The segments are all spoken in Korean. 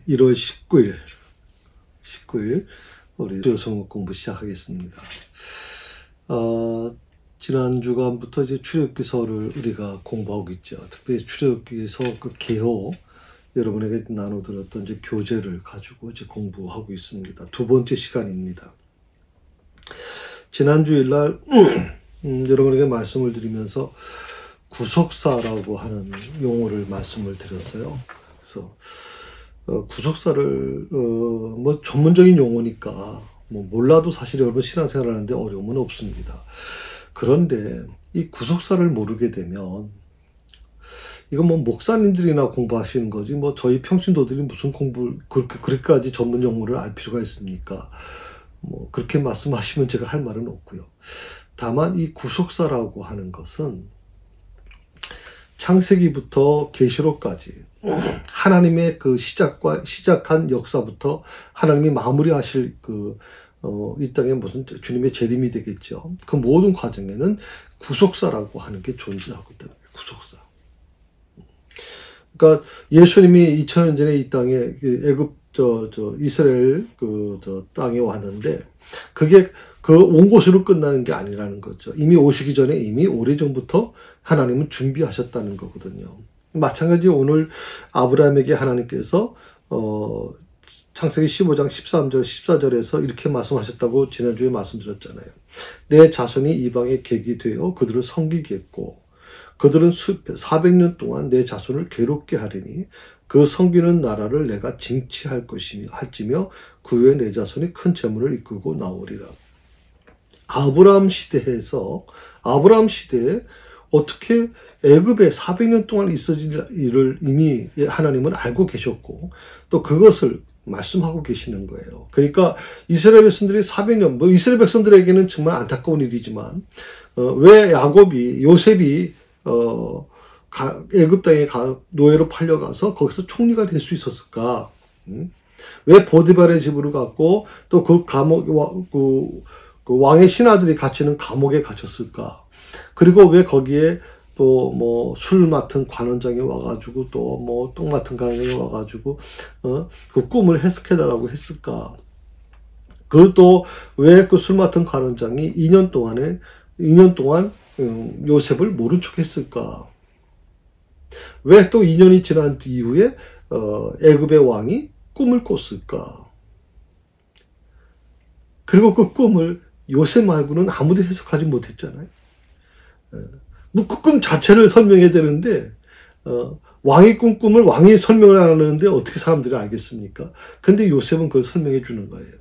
1월 19일 우리 수요성국 공부 시작하겠습니다. 지난 주간부터 이제 출애굽기서를 우리가 공부하고 있죠. 특별히 출애굽기서 그 개호 여러분에게 나눠드렸던 이제 교재를 가지고 이제 공부하고 있습니다. 두 번째 시간입니다. 지난 주일날 여러분에게 말씀을 드리면서 구속사라고 하는 용어를 말씀을 드렸어요. 그래서 구속사를 뭐 전문적인 용어니까 뭐 몰라도 사실 여러분 신앙생활 하는데 어려움은 없습니다. 그런데 이 구속사를 모르게 되면 이건 뭐 목사님들이나 공부하시는 거지 뭐 저희 평신도들이 무슨 공부를 그렇게까지 전문 용어를 알 필요가 있습니까? 뭐 그렇게 말씀하시면 제가 할 말은 없고요. 다만 이 구속사라고 하는 것은 창세기부터 계시록까지 하나님의 그 시작한 역사부터 하나님이 마무리하실 이 땅에 무슨 주님의 재림이 되겠죠. 그 모든 과정에는 구속사라고 하는 게 존재하고 있다는 거예요. 구속사. 그러니까 예수님이 2000년 전에 이 땅에 애굽 이스라엘 땅에 왔는데 그게 온 곳으로 끝나는 게 아니라는 거죠. 이미 오시기 전에 이미 오래전부터 하나님은 준비하셨다는 거거든요. 마찬가지 오늘 아브라함에게 하나님께서 창세기 15장 13절 14절에서 이렇게 말씀하셨다고 지난주에 말씀드렸잖아요. 내 자손이 이방의 객이 되어 그들을 섬기겠고 그들은 400년 동안 내 자손을 괴롭게 하리니 그 섬기는 나라를 내가 징치할 할지며 그 후에 내 자손이 큰 재물을 이끌고 나오리라. 아브라함 시대에 어떻게 애굽에 400년 동안 있어질 일을 이미 하나님은 알고 계셨고 또 그것을 말씀하고 계시는 거예요. 그러니까 이스라엘 백성들이 400년, 뭐 이스라엘 백성들에게는 정말 안타까운 일이지만 왜 요셉이 애굽 땅에 노예로 팔려가서 거기서 총리가 될 수 있었을까? 왜 보디발의 집으로 갔고 또 그 왕의 신하들이 갇히는 감옥에 갇혔을까? 그리고 왜 거기에 또 뭐 술 맡은 관원장이 와가지고 또 뭐 똥 맡은 관원장이 와가지고 그 꿈을 해석해달라고 했을까? 그리고 또 왜 그 술 맡은 관원장이 2년 동안 요셉을 모른 척 했을까? 왜 또 2년이 지난 이후에 애굽의 왕이 꿈을 꿨을까? 그리고 그 꿈을 요셉 말고는 아무도 해석하지 못했잖아요. 뭐 그 꿈 자체를 설명해야 되는데 왕이 꾼 꿈을 왕이 설명을 안 하는데 어떻게 사람들이 알겠습니까? 근데 요셉은 그걸 설명해 주는 거예요.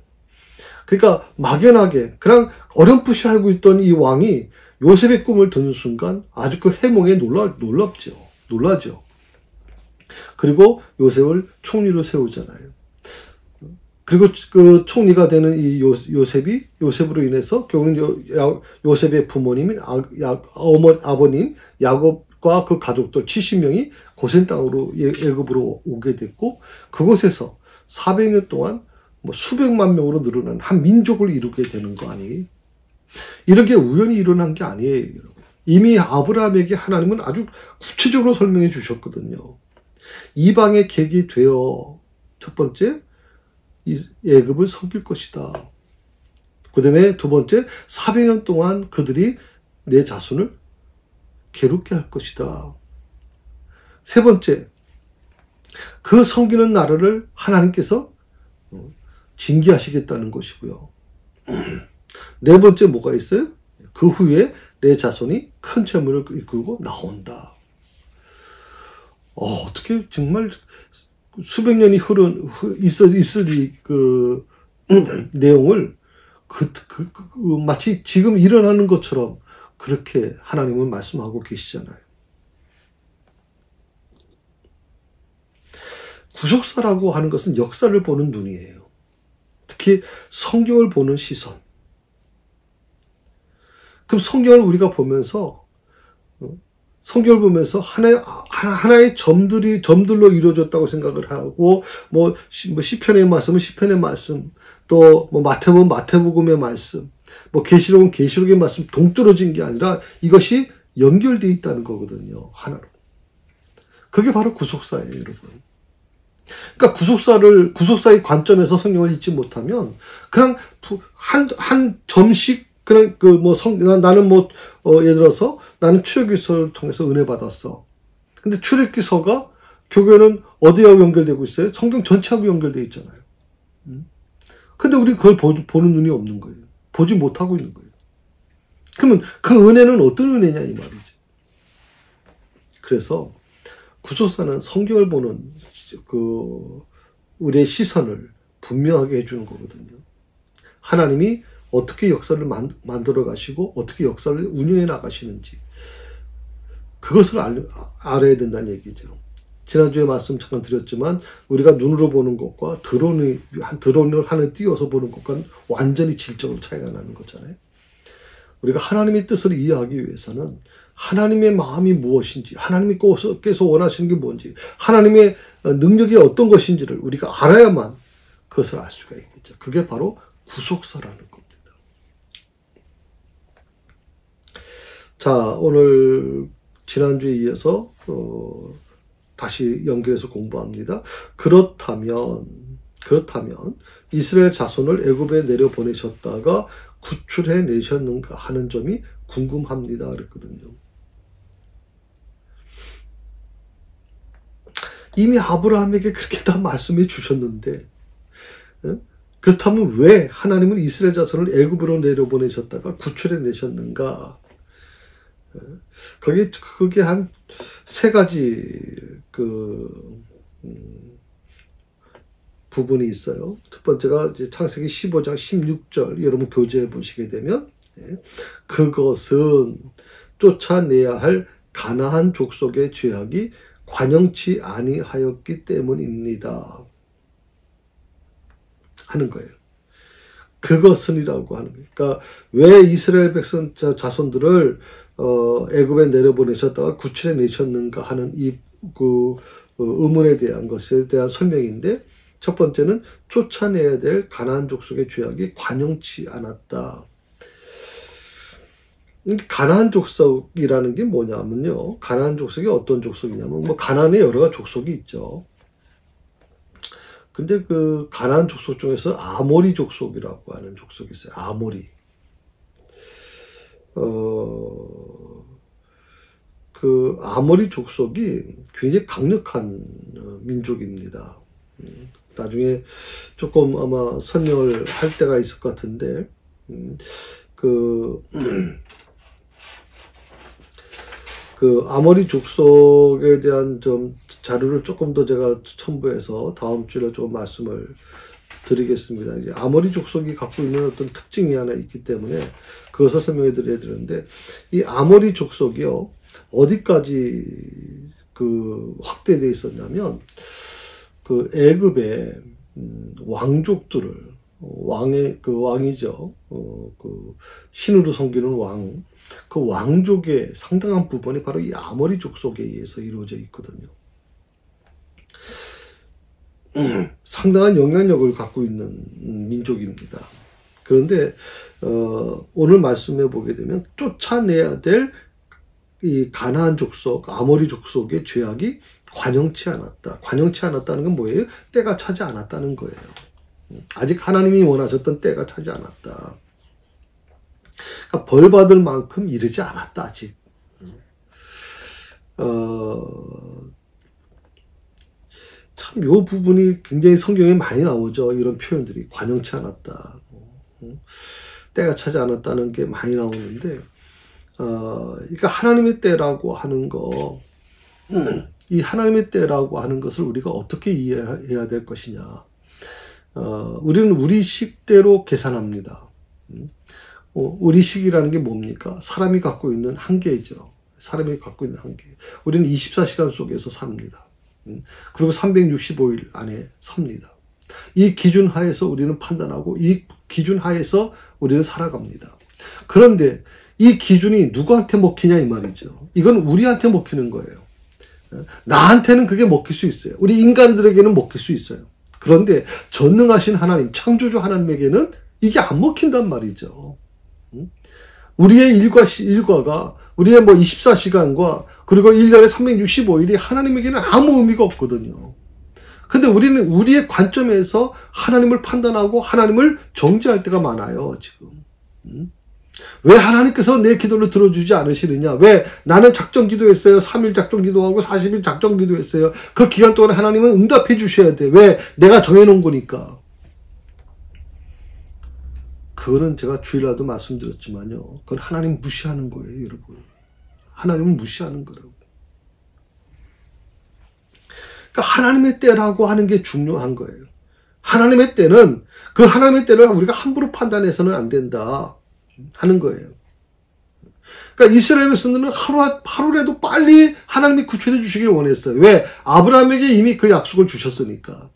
그러니까 막연하게 그냥 어렴풋이 알고 있던 이 왕이 요셉의 꿈을 듣는 순간 아주 그 해몽에 놀라죠. 그리고 요셉을 총리로 세우잖아요. 그리고 그 총리가 되는 이 요셉으로 인해서 결국은 요셉의 부모님인 아버님 야곱과 그 가족들 70명이 고센 땅으로 애굽으로 오게 됐고 그곳에서 400년 동안 뭐 수백만 명으로 늘어난 한 민족을 이루게 되는 거 아니에요? 이런 게 우연히 일어난 게 아니에요. 이미 아브라함에게 하나님은 아주 구체적으로 설명해 주셨거든요. 이방의 객이 되어 첫 번째 애굽을 섬길 것이다. 그 다음에 두 번째 400년 동안 그들이 내 자손을 괴롭게 할 것이다. 세 번째 그 섬기는 나라를 하나님께서 징계하시겠다는 것이고요. 네 번째 뭐가 있어요? 그 후에 내 자손이 큰 재물을 이끌고 나온다. 어떻게 정말 수백 년이 있을 그 내용을 마치 지금 일어나는 것처럼 그렇게 하나님은 말씀하고 계시잖아요. 구속사라고 하는 것은 역사를 보는 눈이에요. 특히 성경을 보는 시선. 그럼 성경을 우리가 보면서 하나의 점들로 이루어졌다고 생각을 하고, 뭐 시편의 말씀은 시편의 말씀, 또 뭐 마태복음은 마태복음의 말씀, 뭐 계시록은 계시록의 말씀 동떨어진 게 아니라 이것이 연결되어 있다는 거거든요. 하나로. 그게 바로 구속사예요, 여러분. 그러니까 구속사의 관점에서 성경을 읽지 못하면 그냥 한 점씩 그냥 나는 예를 들어서 나는 출애굽기서를 통해서 은혜 받았어. 근데 출애굽기서가 교회는 어디하고 연결되고 있어요? 성경 전체하고 연결되어 있잖아요. 근데 우리 그걸 보는 눈이 없는 거예요. 보지 못하고 있는 거예요. 그러면 그 은혜는 어떤 은혜냐 이 말이지. 그래서 구속사는 성경을 보는 우리의 시선을 분명하게 해주는 거거든요. 하나님이 어떻게 역사를 만들어 가시고 어떻게 역사를 운영해 나가시는지 그것을 알아야 된다는 얘기죠. 지난주에 말씀 잠깐 드렸지만 우리가 눈으로 보는 것과 드론을 하늘 띄워서 보는 것과는 완전히 질적으로 차이가 나는 거잖아요. 우리가 하나님의 뜻을 이해하기 위해서는 하나님의 마음이 무엇인지, 하나님께서 원하시는 게 뭔지, 하나님의 능력이 어떤 것인지를 우리가 알아야만 그것을 알 수가 있겠죠. 그게 바로 구속사라는 겁니다. 자, 오늘 지난주에 이어서 다시 연결해서 공부합니다. 그렇다면 이스라엘 자손을 애굽에 내려보내셨다가 구출해 내셨는가 하는 점이 궁금합니다. 그랬거든요. 이미 아브라함에게 그렇게 다 말씀해 주셨는데 그렇다면 왜 하나님은 이스라엘 자손을 애굽으로 내려보내셨다가 구출해 내셨는가? 그게 한 세 가지 부분이 있어요. 첫 번째가 이제 창세기 15장 16절 여러분 교재에 보시게 되면 그것은 쫓아내야 할 가나안 족속의 죄악이 관영치 아니하였기 때문입니다. 하는 거예요. 그것은이라고 하는 거예요. 그러니까 왜 이스라엘 백성 자손들을 애굽에 내려보내셨다가 구출해 내셨는가 하는 이 의문에 대한 것에 대한 설명인데 첫 번째는 쫓아내야 될 가나안 족속의 죄악이 관영치 않았다. 가나안 족속이라는 게 뭐냐면요. 가나안 족속이 어떤 족속이냐면 가나안에 여러 가지 족속이 있죠. 근데 그 가나안 족속 중에서 아모리 족속이라고 하는 족속이 있어요. 아모리. 그 아모리 족속이 굉장히 강력한 민족입니다. 나중에 조금 아마 설명을 할 때가 있을 것 같은데, 그 아모리 족속에 대한 좀 자료를 조금 더 제가 첨부해서 다음 주에 좀 말씀을 드리겠습니다. 이제 아모리 족속이 갖고 있는 어떤 특징이 하나 있기 때문에 그것을 설명해 드려야 되는데, 이 아모리 족속이요, 어디까지 확대되어 있었냐면, 애굽의 왕족들을, 왕이죠. 신으로 섬기는 왕, 그 왕족의 상당한 부분이 바로 이 아모리 족속에 의해서 이루어져 있거든요. 상당한 영향력을 갖고 있는 민족입니다. 그런데 오늘 말씀해 보게 되면 쫓아내야 될 이 가나안 족속, 아모리 족속의 죄악이 관영치 않았다. 관영치 않았다는 건 뭐예요? 때가 차지 않았다는 거예요. 아직 하나님이 원하셨던 때가 차지 않았다. 그러니까 벌 받을 만큼 이르지 않았다, 아직. 참, 요 부분이 굉장히 성경에 많이 나오죠. 이런 표현들이. 관영치 않았다. 때가 차지 않았다는 게 많이 나오는데, 그러니까 하나님의 때라고 하는 거, 이 하나님의 때라고 하는 것을 우리가 어떻게 이해해야 될 것이냐. 우리는 우리 식대로 계산합니다. 우리 식이라는 게 뭡니까? 사람이 갖고 있는 한계죠. 사람이 갖고 있는 한계. 우리는 24시간 속에서 삽니다. 그리고 365일 안에 삽니다. 이 기준 하에서 우리는 판단하고 이 기준 하에서 우리는 살아갑니다. 그런데 이 기준이 누구한테 먹히냐 이 말이죠. 이건 우리한테 먹히는 거예요. 나한테는 그게 먹힐 수 있어요. 우리 인간들에게는 먹힐 수 있어요. 그런데 전능하신 하나님, 창조주 하나님에게는 이게 안 먹힌단 말이죠. 우리의 일과가 우리의 24시간과 그리고 1년에 365일이 하나님에게는 아무 의미가 없거든요. 근데 우리는 우리의 관점에서 하나님을 판단하고 하나님을 정죄할 때가 많아요, 지금. 왜 하나님께서 내 기도를 들어주지 않으시느냐? 왜 나는 작정 기도했어요. 3일 작정 기도하고 40일 작정 기도했어요. 그 기간 동안 하나님은 응답해 주셔야 돼. 왜? 내가 정해놓은 거니까. 그거는 제가 주일날도 말씀드렸지만요. 그건 하나님 무시하는 거예요, 여러분. 하나님은 무시하는 거라고. 그러니까 하나님의 때라고 하는 게 중요한 거예요. 하나님의 때는 그 하나님의 때를 우리가 함부로 판단해서는 안 된다 하는 거예요. 그러니까 이스라엘 백성들은 하루라도 빨리 하나님이 구출해 주시길 원했어요. 왜? 아브라함에게 이미 그 약속을 주셨으니까.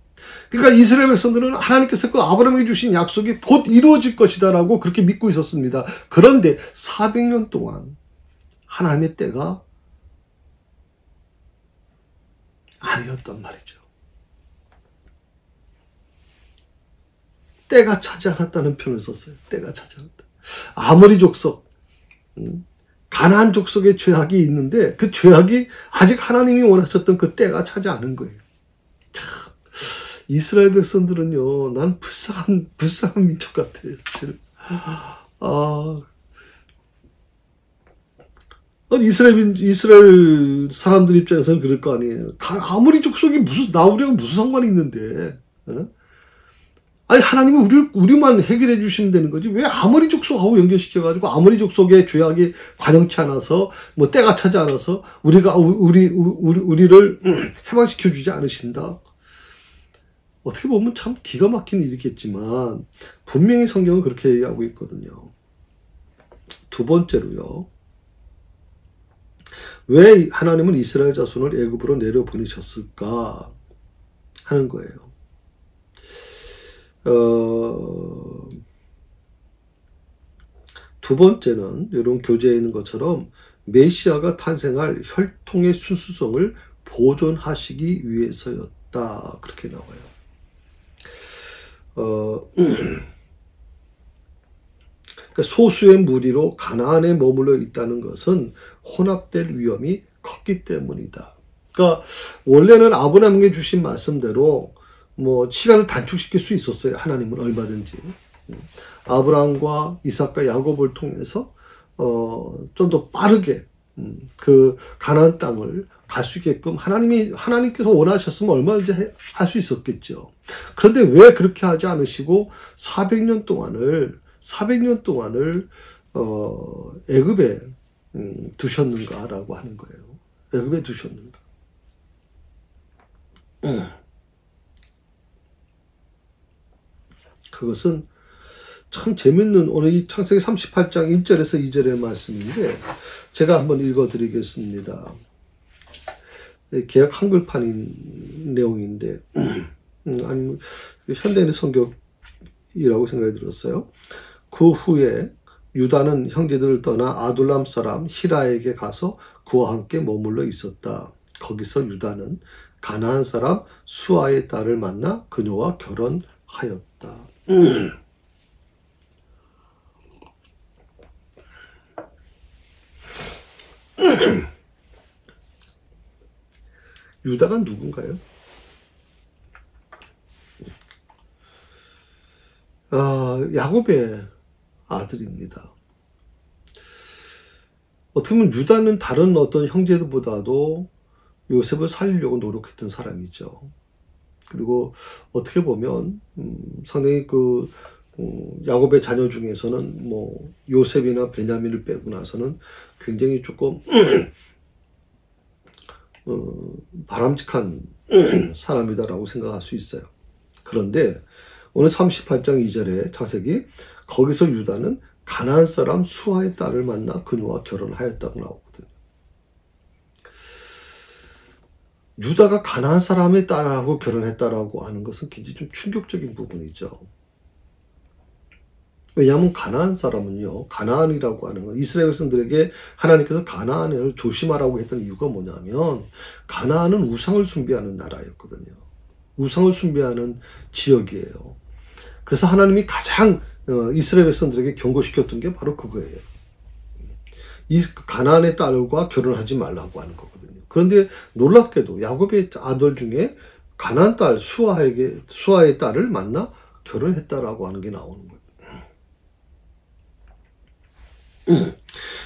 그러니까 이스라엘 백성들은 하나님께서 그 아브라함에게 주신 약속이 곧 이루어질 것이다라고 그렇게 믿고 있었습니다. 그런데 400년 동안 하나님의 때가 아니었단 말이죠. 때가 차지 않았다는 표현을 썼어요. 때가 차지 않았다. 아모리 족속, 가나안 족속의 죄악이 있는데 그 죄악이 아직 하나님이 원하셨던 그 때가 차지 않은 거예요. 참, 이스라엘 백성들은요, 난 불쌍한 민족 같아요. 이스라엘 사람들 입장에서는 그럴 거 아니에요. 아무리 족속이 우리가 무슨 상관이 있는데, 아니, 하나님이 우리만 해결해 주시면 되는 거지. 왜 아무리 족속하고 연결시켜가지고 아무리 족속의 죄악이 관영치 않아서, 뭐 때가 차지 않아서 우리를 해방시켜 주지 않으신다. 어떻게 보면 참 기가 막힌 일이겠지만, 분명히 성경은 그렇게 얘기하고 있거든요. 두 번째로요. 왜 하나님은 이스라엘 자손을 애굽으로 내려보내셨을까 하는 거예요. 두 번째는 이런 교재에 있는 것처럼 메시아가 탄생할 혈통의 순수성을 보존하시기 위해서였다. 그렇게 나와요. 그러니까 소수의 무리로 가나안에 머물러 있다는 것은 혼합될 위험이 컸기 때문이다. 그러니까 원래는 아브라함에게 주신 말씀대로 뭐 시간을 단축시킬 수 있었어요. 하나님은 얼마든지. 아브라함과 이삭과 야곱을 통해서 좀 더 빠르게 그 가나안 땅을 갈 수 있게끔 하나님께서 원하셨으면 얼마든지 할 수 있었겠죠. 그런데 왜 그렇게 하지 않으시고 400년 동안을 애굽에 두셨는가라고 하는 거예요. 애굽에 두셨는가. 그것은 참 재밌는 오늘 이 창세기 38장 1절에서 2절의 말씀인데 제가 한번 읽어드리겠습니다. 개역 한글판인 내용인데 아니 현대인의 성격이라고 생각이 들었어요. 그 후에 유다는 형제들을 떠나 아둘람 사람 히라에게 가서 그와 함께 머물러 있었다. 거기서 유다는 가나안 사람 수아의 딸을 만나 그녀와 결혼하였다. 유다가 누군가요? 야곱의 아들입니다. 어떻게 보면 유다는 다른 어떤 형제들보다도 요셉을 살리려고 노력했던 사람이죠. 그리고 어떻게 보면 상당히 야곱의 자녀 중에서는 뭐 요셉이나 베냐민을 빼고 나서는 굉장히 조금 바람직한 사람이다라고 생각할 수 있어요. 그런데 오늘 38장 2절에 창세기 거기서 유다는 가나안 사람 수아의 딸을 만나 그녀와 결혼하였다고 나오거든요. 유다가 가나안 사람의 딸하고 결혼했다라고 하는 것은 굉장히 좀 충격적인 부분이죠. 왜냐하면 가나안 사람은요, 가나안이라고 하는 건 이스라엘 백성들에게 하나님께서 가나안을 조심하라고 했던 이유가 뭐냐면 가나안은 우상을 숭배하는 나라였거든요. 우상을 숭배하는 지역이에요. 그래서 하나님이 가장 이스라엘 백성들에게 경고시켰던 게 바로 그거예요. 이 가나안의 딸과 결혼하지 말라고 하는 거거든요. 그런데 놀랍게도 야곱의 아들 중에 가나안 딸 수아의 딸을 만나 결혼했다라고 하는 게 나오는 거예요.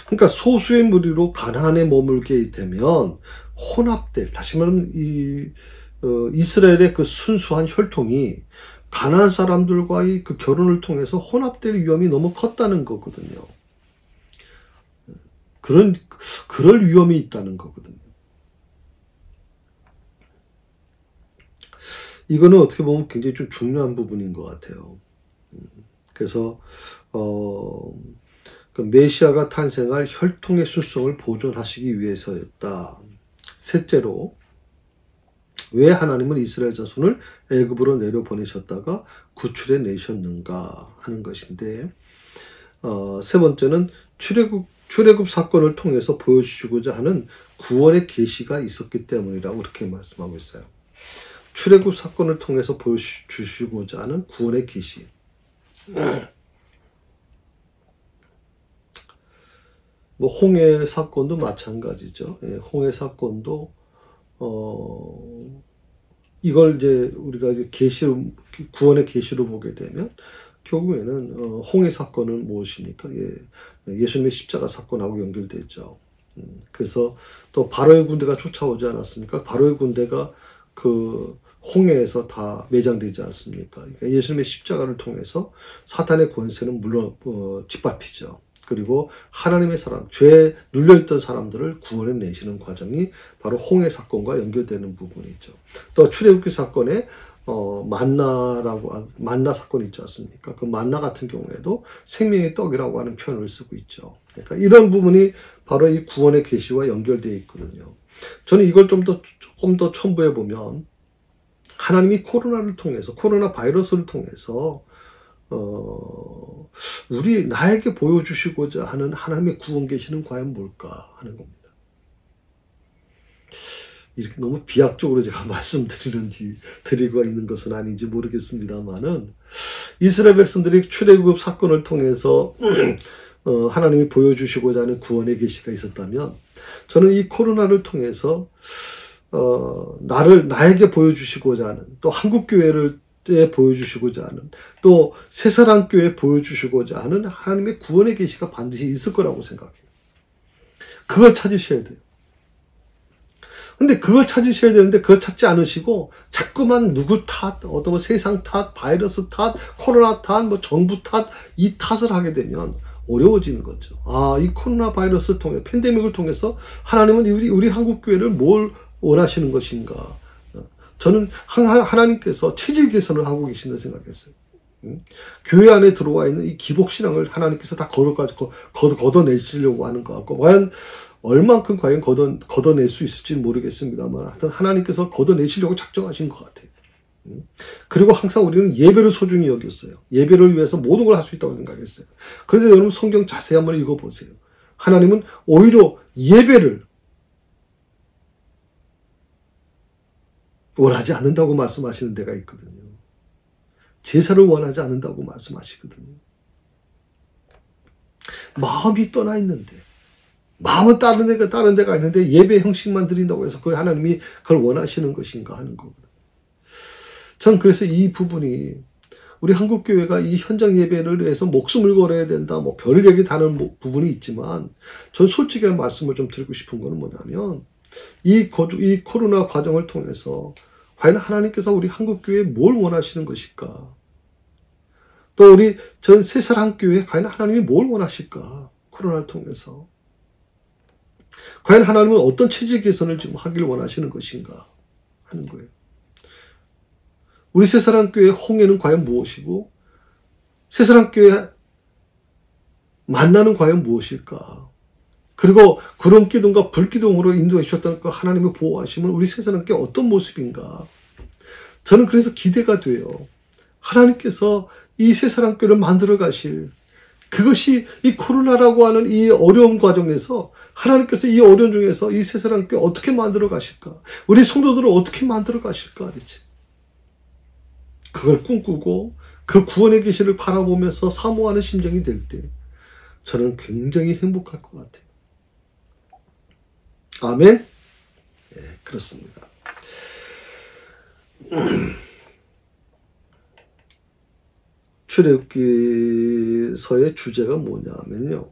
그러니까 소수의 무리로 가나안에 머물게 되면 혼합될, 다시 말하면 이스라엘의 그 순수한 혈통이 가나안 사람들과의 그 결혼을 통해서 혼합될 위험이 너무 컸다는 거거든요. 그럴 위험이 있다는 거거든요. 이거는 어떻게 보면 굉장히 좀 중요한 부분인 것 같아요. 그래서 그 메시아가 탄생할 혈통의 순수성을 보존하시기 위해서였다. 셋째로, 왜 하나님은 이스라엘 자손을 애굽으로 내려보내셨다가 구출해 내셨는가 하는 것인데, 세 번째는 출애굽 사건을 통해서 보여주시고자 하는 구원의 계시가 있었기 때문이라고 그렇게 말씀하고 있어요. 출애굽 사건을 통해서 보여주시고자 하는 구원의 계시. 뭐 홍해 사건도 마찬가지죠. 예, 홍해 사건도 이걸 이제 우리가 이제 구원의 계시로 보게 되면 결국에는 홍해 사건은 무엇입니까? 예수님의 십자가 사건하고 연결되죠. 그래서 또 바로의 군대가 쫓아오지 않았습니까? 바로의 군대가 그 홍해에서 다 매장되지 않습니까? 그러니까 예수님의 십자가를 통해서 사탄의 권세는 물론 짓밟히죠. 그리고 하나님의 사람, 죄에 눌려있던 사람들을 구원해 내시는 과정이 바로 홍해 사건과 연결되는 부분이죠. 또 출애굽기 사건에 만나 사건이 있지 않습니까? 그 만나 같은 경우에도 생명의 떡이라고 하는 표현을 쓰고 있죠. 그러니까 이런 부분이 바로 이 구원의 계시와 연결되어 있거든요. 저는 이걸 조금 더 첨부해 보면 하나님이 코로나 바이러스를 통해서 나에게 보여주시고자 하는 하나님의 구원 계시는 과연 뭘까 하는 겁니다. 이렇게 너무 비약적으로 제가 드리고 있는 것은 아닌지 모르겠습니다만은, 이스라엘 백성들이 출애굽 사건을 통해서 하나님이 보여주시고자 하는 구원의 계시가 있었다면, 저는 이 코로나를 통해서 나에게 보여주시고자 하는, 또 한국교회를 보여주시고자 하는, 또 새사랑교회에 보여주시고자 하는 하나님의 구원의 계시가 반드시 있을 거라고 생각해요. 그걸 찾으셔야 돼요. 근데 그걸 찾으셔야 되는데 그걸 찾지 않으시고 자꾸만 누구 탓, 어떤 세상 탓, 바이러스 탓, 코로나 탓, 정부 탓, 이 탓을 하게 되면 어려워지는 거죠. 이 코로나 바이러스를 통해, 팬데믹을 통해서 하나님은 우리 한국교회를 뭘 원하시는 것인가? 저는 하나님께서 체질 개선을 하고 계신다 생각했어요. 교회 안에 들어와 있는 이 기복신앙을 하나님께서 다 걷어내시려고 하는 것 같고, 과연 얼만큼 걷어낼 수 있을지는 모르겠습니다만, 하여튼 하나님께서 걷어내시려고 작정하신 것 같아요. 그리고 항상 우리는 예배를 소중히 여겼어요. 예배를 위해서 모든 걸 할 수 있다고 생각했어요. 그런데 여러분 성경 자세히 한번 읽어보세요. 하나님은 오히려 예배를 원하지 않는다고 말씀하시는 데가 있거든요. 제사를 원하지 않는다고 말씀하시거든요. 마음이 떠나 있는데, 마음은 다른 데가 있는데 예배 형식만 드린다고 해서 그 하나님이 그걸 원하시는 것인가 하는 거거든요. 전 그래서 이 부분이 우리 한국교회가 이 현장 예배를 위해서 목숨을 걸어야 된다, 별 얘기 다는 부분이 있지만, 전 솔직히 말씀을 좀 드리고 싶은 거는 뭐냐면, 이 코로나 과정을 통해서 과연 하나님께서 우리 한국교회에 뭘 원하시는 것일까? 또 우리 전 새사랑교회에 과연 하나님이 뭘 원하실까? 코로나를 통해서. 과연 하나님은 어떤 체질 개선을 지금 하기를 원하시는 것인가 하는 거예요. 우리 새사랑교회 홍해는 과연 무엇이고, 새사랑교회 만나는 과연 무엇일까? 그리고 구름 기둥과 불 기둥으로 인도해 주셨던 그 하나님의 보호하심은 우리 새사랑교회 어떤 모습인가? 저는 그래서 기대가 돼요. 하나님께서 이 새사랑교회를 만들어 가실, 그것이 이 코로나라고 하는 이 어려운 과정에서 하나님께서 이 어려운 중에서 이 새사랑교회 어떻게 만들어 가실까? 우리 성도들을 어떻게 만들어 가실까? 대체 그걸 꿈꾸고 그 구원의 계시를 바라보면서 사모하는 심정이 될 때 저는 굉장히 행복할 것 같아요. 아멘? 네, 그렇습니다. 출애굽기서의 주제가 뭐냐면요.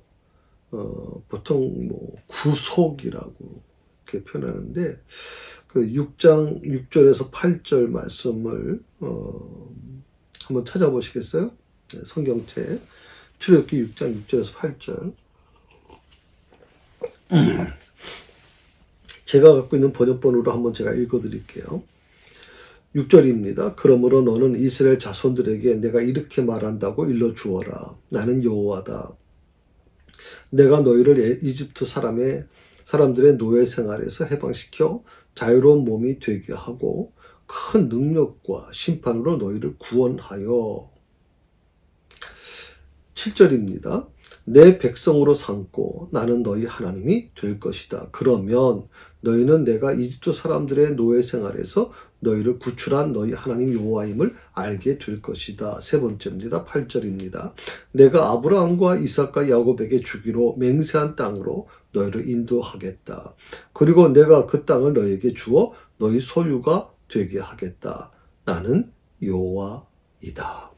보통 뭐 구속이라고 이렇게 표현하는데 그 6장 6절에서 8절 말씀을 한번 찾아보시겠어요? 네, 성경책 출애굽기 6장 6절에서 8절. 제가 갖고 있는 번역본으로 한번 제가 읽어드릴게요. 6절입니다. 그러므로 너는 이스라엘 자손들에게 내가 이렇게 말한다고 일러주어라. 나는 여호와다. 내가 너희를 이집트 사람들의 노예 생활에서 해방시켜 자유로운 몸이 되게 하고 큰 능력과 심판으로 너희를 구원하여. 7절입니다. 내 백성으로 삼고 나는 너희 하나님이 될 것이다. 그러면 너희는 내가 이집트 사람들의 노예 생활에서 너희를 구출한 너희 하나님 여호와임을 알게 될 것이다. 세 번째입니다. 8절입니다. 내가 아브라함과 이삭과 야곱에게 주기로 맹세한 땅으로 너희를 인도하겠다. 그리고 내가 그 땅을 너희에게 주어 너희 소유가 되게 하겠다. 나는 여호와이다.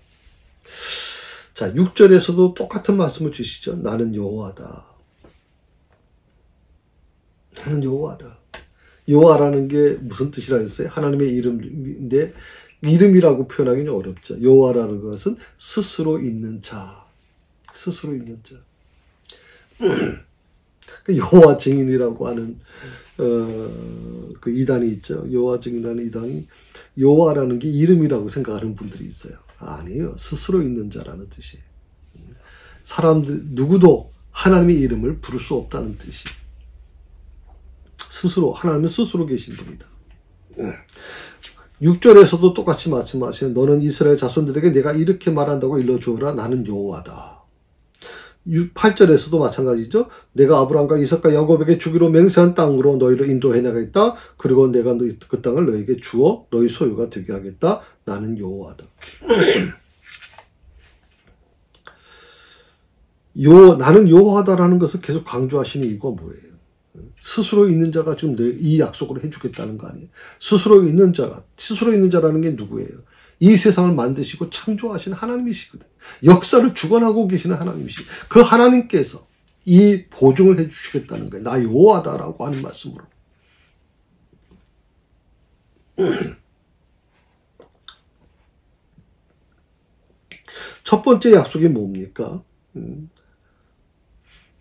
자, 6절에서도 똑같은 말씀을 주시죠. 나는 여호와다. 나는 여호와다. 여호와라는 게 무슨 뜻이라 했어요? 하나님의 이름인데 이름이라고 표현하기는 어렵죠. 여호와라는 것은 스스로 있는 자. 스스로 있는 자. 여호와 증인이라고 하는 그 이단이 있죠. 여호와 증인이라는 이단이 여호와라는 게 이름이라고 생각하는 분들이 있어요. 아니에요. 스스로 있는 자라는 뜻이에요. 사람들 누구도 하나님의 이름을 부를 수 없다는 뜻이. 스스로 하나님은 스스로 계신 분이다. 6절에서도 똑같이 말씀하시는 너는 이스라엘 자손들에게 내가 이렇게 말한다고 일러주어라. 나는 여호와다. 8절에서도 마찬가지죠. 내가 아브라함과 이삭과 야곱에게 주기로 맹세한 땅으로 너희를 인도해 나가겠다. 그리고 내가 그 땅을 너희에게 주어 너희 소유가 되게 하겠다. 나는 여호와다. 나는 여호와다라는 것을 계속 강조하시는 이유가 뭐예요? 스스로 있는 자가 지금 이 약속을 해주겠다는 거 아니에요? 스스로 있는 자라는 게 누구예요? 이 세상을 만드시고 창조하신 하나님이시거든요. 역사를 주관하고 계시는 하나님이시고 그 하나님께서 이 보증을 해주시겠다는 거예요. 나 여호와다라고 하는 말씀으로. 첫 번째 약속이 뭡니까?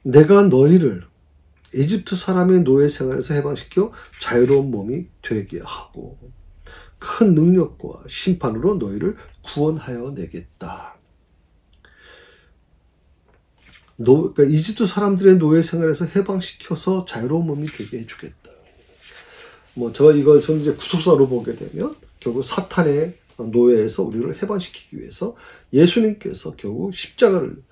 내가 너희를 이집트 사람의 노예 생활에서 해방시켜 자유로운 몸이 되게 하고 큰 능력과 심판으로 너희를 구원하여 내겠다. 그러니까 이집트 사람들의 노예 생활에서 해방시켜서 자유로운 몸이 되게 해주겠다. 저 이것은 이제 구속사로 보게 되면 결국 사탄의 노예에서 우리를 해방시키기 위해서 예수님께서 결국 십자가를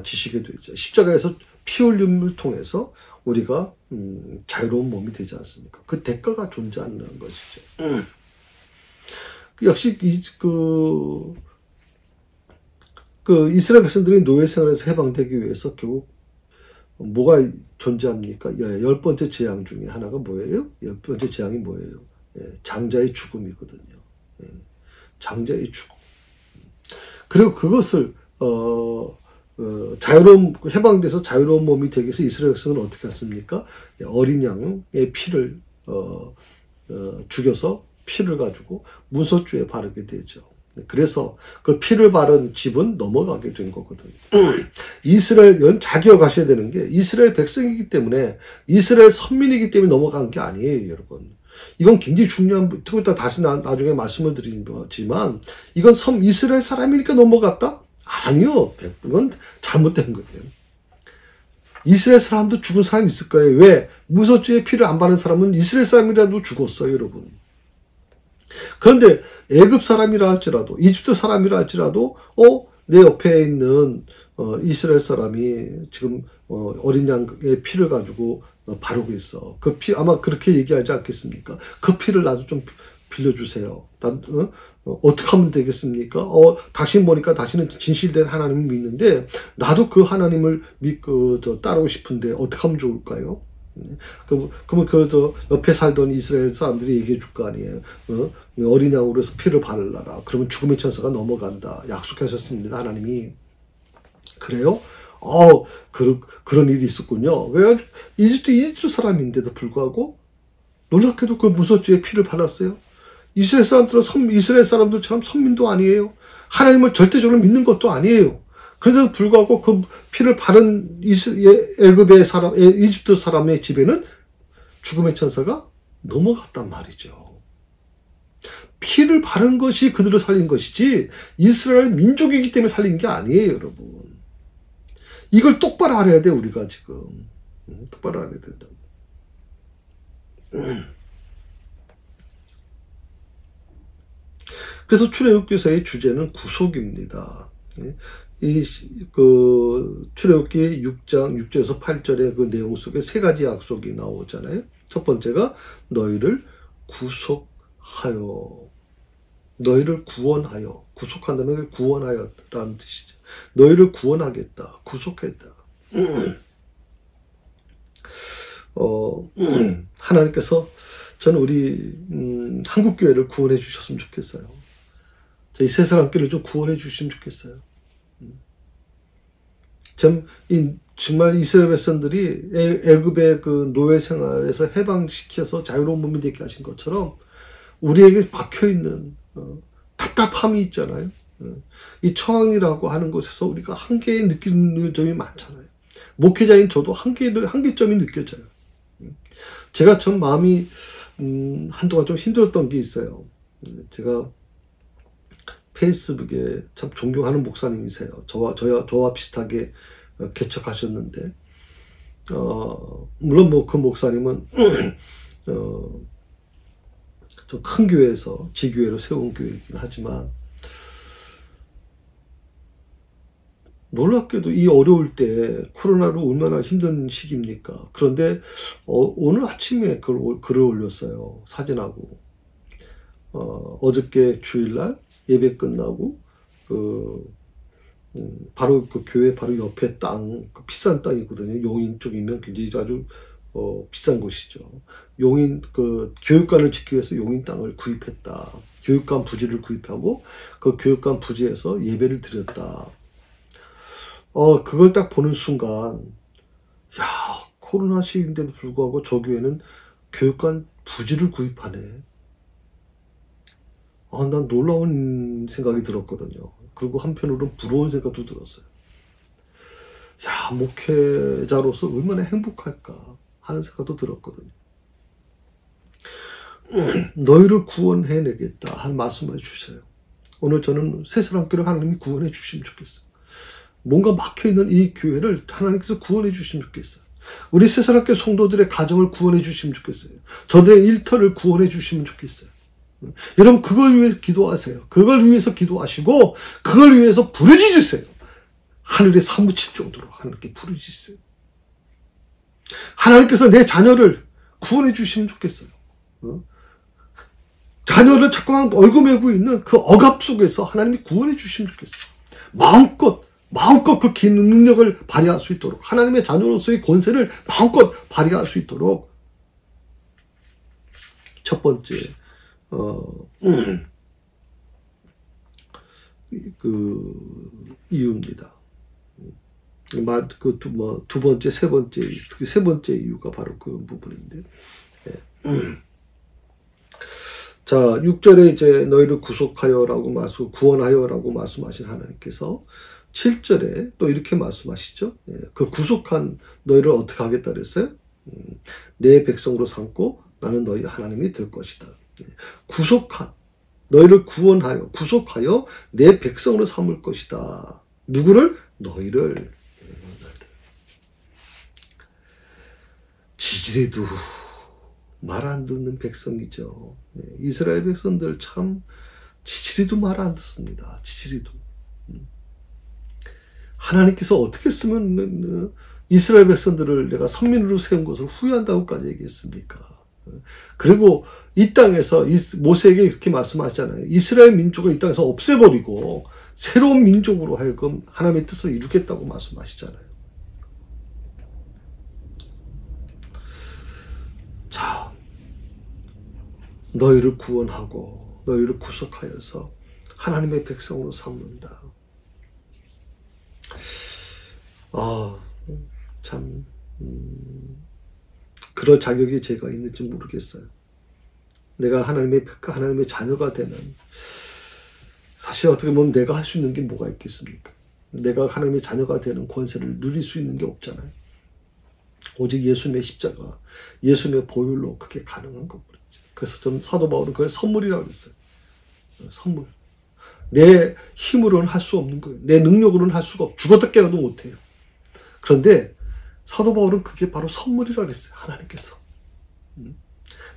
지시게 되죠. 십자가에서 피 흘림을 통해서 우리가 자유로운 몸이 되지 않습니까? 그 대가가 존재하는 것이죠. 역시 이스라엘 백성들이 노예 생활에서 해방되기 위해서 결국 뭐가 존재합니까? 10번째 재앙 중에 하나가 뭐예요? 10번째 재앙이 뭐예요? 장자의 죽음이거든요. 장자의 죽음. 그리고 그것을 해방돼서 자유로운 몸이 되기 위해서 이스라엘 백성은 어떻게 했습니까? 어린 양의 피를 죽여서 피를 가지고 문서주에 바르게 되죠. 그래서 그 피를 바른 집은 넘어가게 된 거거든요. 잘 기억하셔야 되는 게 이스라엘 백성이기 때문에 이스라엘 선민이기 때문에 넘어간 게 아니에요, 여러분. 이건 굉장히 중요한, 좀 이따 다시 나중에 말씀을 드리지만 이건 이스라엘 사람이니까 넘어갔다? 아니요. 이건 잘못된 거예요. 이스라엘 사람도 죽은 사람이 있을 거예요. 왜? 문서주에 피를 안 바른 사람은 이스라엘 사람이라도 죽었어요, 여러분. 그런데 애굽 사람이라 할지라도 이집트 사람이라 할지라도 내 옆에 있는 이스라엘 사람이 지금 어린 양의 피를 가지고 바르고 있어. 그 피 아마 그렇게 얘기하지 않겠습니까? 그 피를 나도 좀 빌려주세요. 어떻게 하면 되겠습니까? 당신 보니까 당신은 진실된 하나님을 믿는데 나도 그 하나님을 따르고 싶은데 어떻게 하면 좋을까요? 그러면 그 옆에 살던 이스라엘 사람들이 얘기해 줄 거 아니에요. 어린 양으로 해서 피를 바르라. 그러면 죽음의 천사가 넘어간다. 약속하셨습니다. 하나님이. 그래요? 그런 일이 있었군요. 그래가지고 이집트 사람인데도 불구하고 놀랍게도 그 무소죄에 피를 발랐어요. 이스라엘 사람들처럼 선민도 아니에요. 하나님을 절대적으로 믿는 것도 아니에요. 그래도 불구하고 그 피를 바른 애굽의 사람, 이집트 사람의 집에는 죽음의 천사가 넘어갔단 말이죠. 피를 바른 것이 그들을 살린 것이지 이스라엘 민족이기 때문에 살린 게 아니에요, 여러분. 이걸 똑바로 알아야 돼, 우리가 지금. 똑바로 알아야 된다. 그래서 출애굽기서의 주제는 구속입니다. 출애굽기 6장 6절에서 8절의 그 내용 속에 세 가지 약속이 나오잖아요. 첫 번째가 너희를 구속하여, 너희를 구원하여, 구속한다는 게 구원하여라는 뜻이죠. 너희를 구원하겠다, 구속했다. 하나님께서 저는 우리 한국교회를 구원해 주셨으면 좋겠어요. 저희 새사랑교회를 좀 구원해 주시면 좋겠어요. 정말 이스라엘 백성들이 애굽의 그 노예 생활에서 해방시켜서 자유로운 몸이 되게 하신 것처럼 우리에게 박혀있는 답답함이 있잖아요. 이 처항이라고 하는 곳에서 우리가 한계에 느끼는 점이 많잖아요. 목회자인 저도 한계점이 느껴져요. 제가 참 마음이 한동안 좀 힘들었던 게 있어요. 제가 페이스북에 참 존경하는 목사님이세요. 저와 비슷하게 개척하셨는데, 물론 그 목사님은 좀 큰 교회에서 지교회로 세운 교회이긴 하지만, 놀랍게도 이 어려울 때 코로나로 얼마나 힘든 시기입니까? 그런데 오늘 아침에 글을 올렸어요. 사진하고. 어저께 주일날 예배 끝나고 바로 그 교회 바로 옆에 땅, 비싼 땅이거든요. 용인 쪽이면 굉장히 아주 비싼 곳이죠. 용인 교육관을 짓기 위해서 용인 땅을 구입했다. 교육관 부지를 구입하고 그 교육관 부지에서 예배를 드렸다. 그걸 딱 보는 순간, 야, 코로나 시기인데도 불구하고 저 교회는 교육관 부지를 구입하네. 난 놀라운 생각이 들었거든요. 그리고 한편으로는 부러운 생각도 들었어요. 야, 목회자로서 얼마나 행복할까 하는 생각도 들었거든요. 너희를 구원해내겠다 한 말씀을 주세요. 오늘 저는 새사랑교회를 하나님이 구원해 주시면 좋겠어요. 뭔가 막혀있는 이 교회를 하나님께서 구원해 주시면 좋겠어요. 우리 새사랑교회 성도들의 가정을 구원해 주시면 좋겠어요. 저들의 일터를 구원해 주시면 좋겠어요. 여러분 그걸 위해서 기도하세요. 그걸 위해서 기도하시고 그걸 위해서 부르짖으세요. 하늘에 사무칠 정도로 하나님께 부르짖으세요. 하나님께서 내 자녀를 구원해 주시면 좋겠어요. 자녀를 자꾸만 얽어매고 있는 그 억압 속에서 하나님이 구원해 주시면 좋겠어요. 마음껏 그 긴 능력을 발휘할 수 있도록 하나님의 자녀로서의 권세를 마음껏 발휘할 수 있도록 첫 번째 이유입니다. 두 번째, 세 번째 이유가 바로 그 부분인데. 자, 6절에 이제 너희를 구속하여라고 구원하여라고 말씀하신 하나님께서 7절에 또 이렇게 말씀하시죠. 그 구속한 너희를 어떻게 하겠다 그랬어요? 내 백성으로 삼고 나는 너희 하나님이 될 것이다. 너희를 구속하여 내 백성으로 삼을 것이다. 누구를? 너희를. 지지리도 말 안 듣는 백성이죠. 이스라엘 백성들 참 지지리도 말 안 듣습니다. 지지리도. 하나님께서 어떻게 쓰면 이스라엘 백성들을 내가 선민으로 세운 것을 후회한다고까지 얘기했습니까? 그리고 이 땅에서 모세에게 이렇게 말씀하잖아요. 이스라엘 민족을 이 땅에서 없애버리고 새로운 민족으로 하여금 하나님의 뜻을 이루겠다고 말씀하시잖아요. 자, 너희를 구원하고 너희를 구속하여서 하나님의 백성으로 삼는다. 참 그럴 자격이 제가 있는지 모르겠어요. 내가 하나님의 자녀가 되는, 사실 어떻게 보면 내가 할 수 있는 게 뭐가 있겠습니까? 내가 하나님의 자녀가 되는 권세를 누릴 수 있는 게 없잖아요. 오직 예수님의 십자가, 예수님의 보혈로 그게 가능한 거거든요. 그래서 좀 사도 바울은 그걸 선물이라고 했어요. 선물. 내 힘으로는 할 수 없는 거예요. 내 능력으로는 할 수가 없고 죽었다 깨어나도 못해요. 그런데 사도 바울은 그게 바로 선물이라고 했어요. 하나님께서.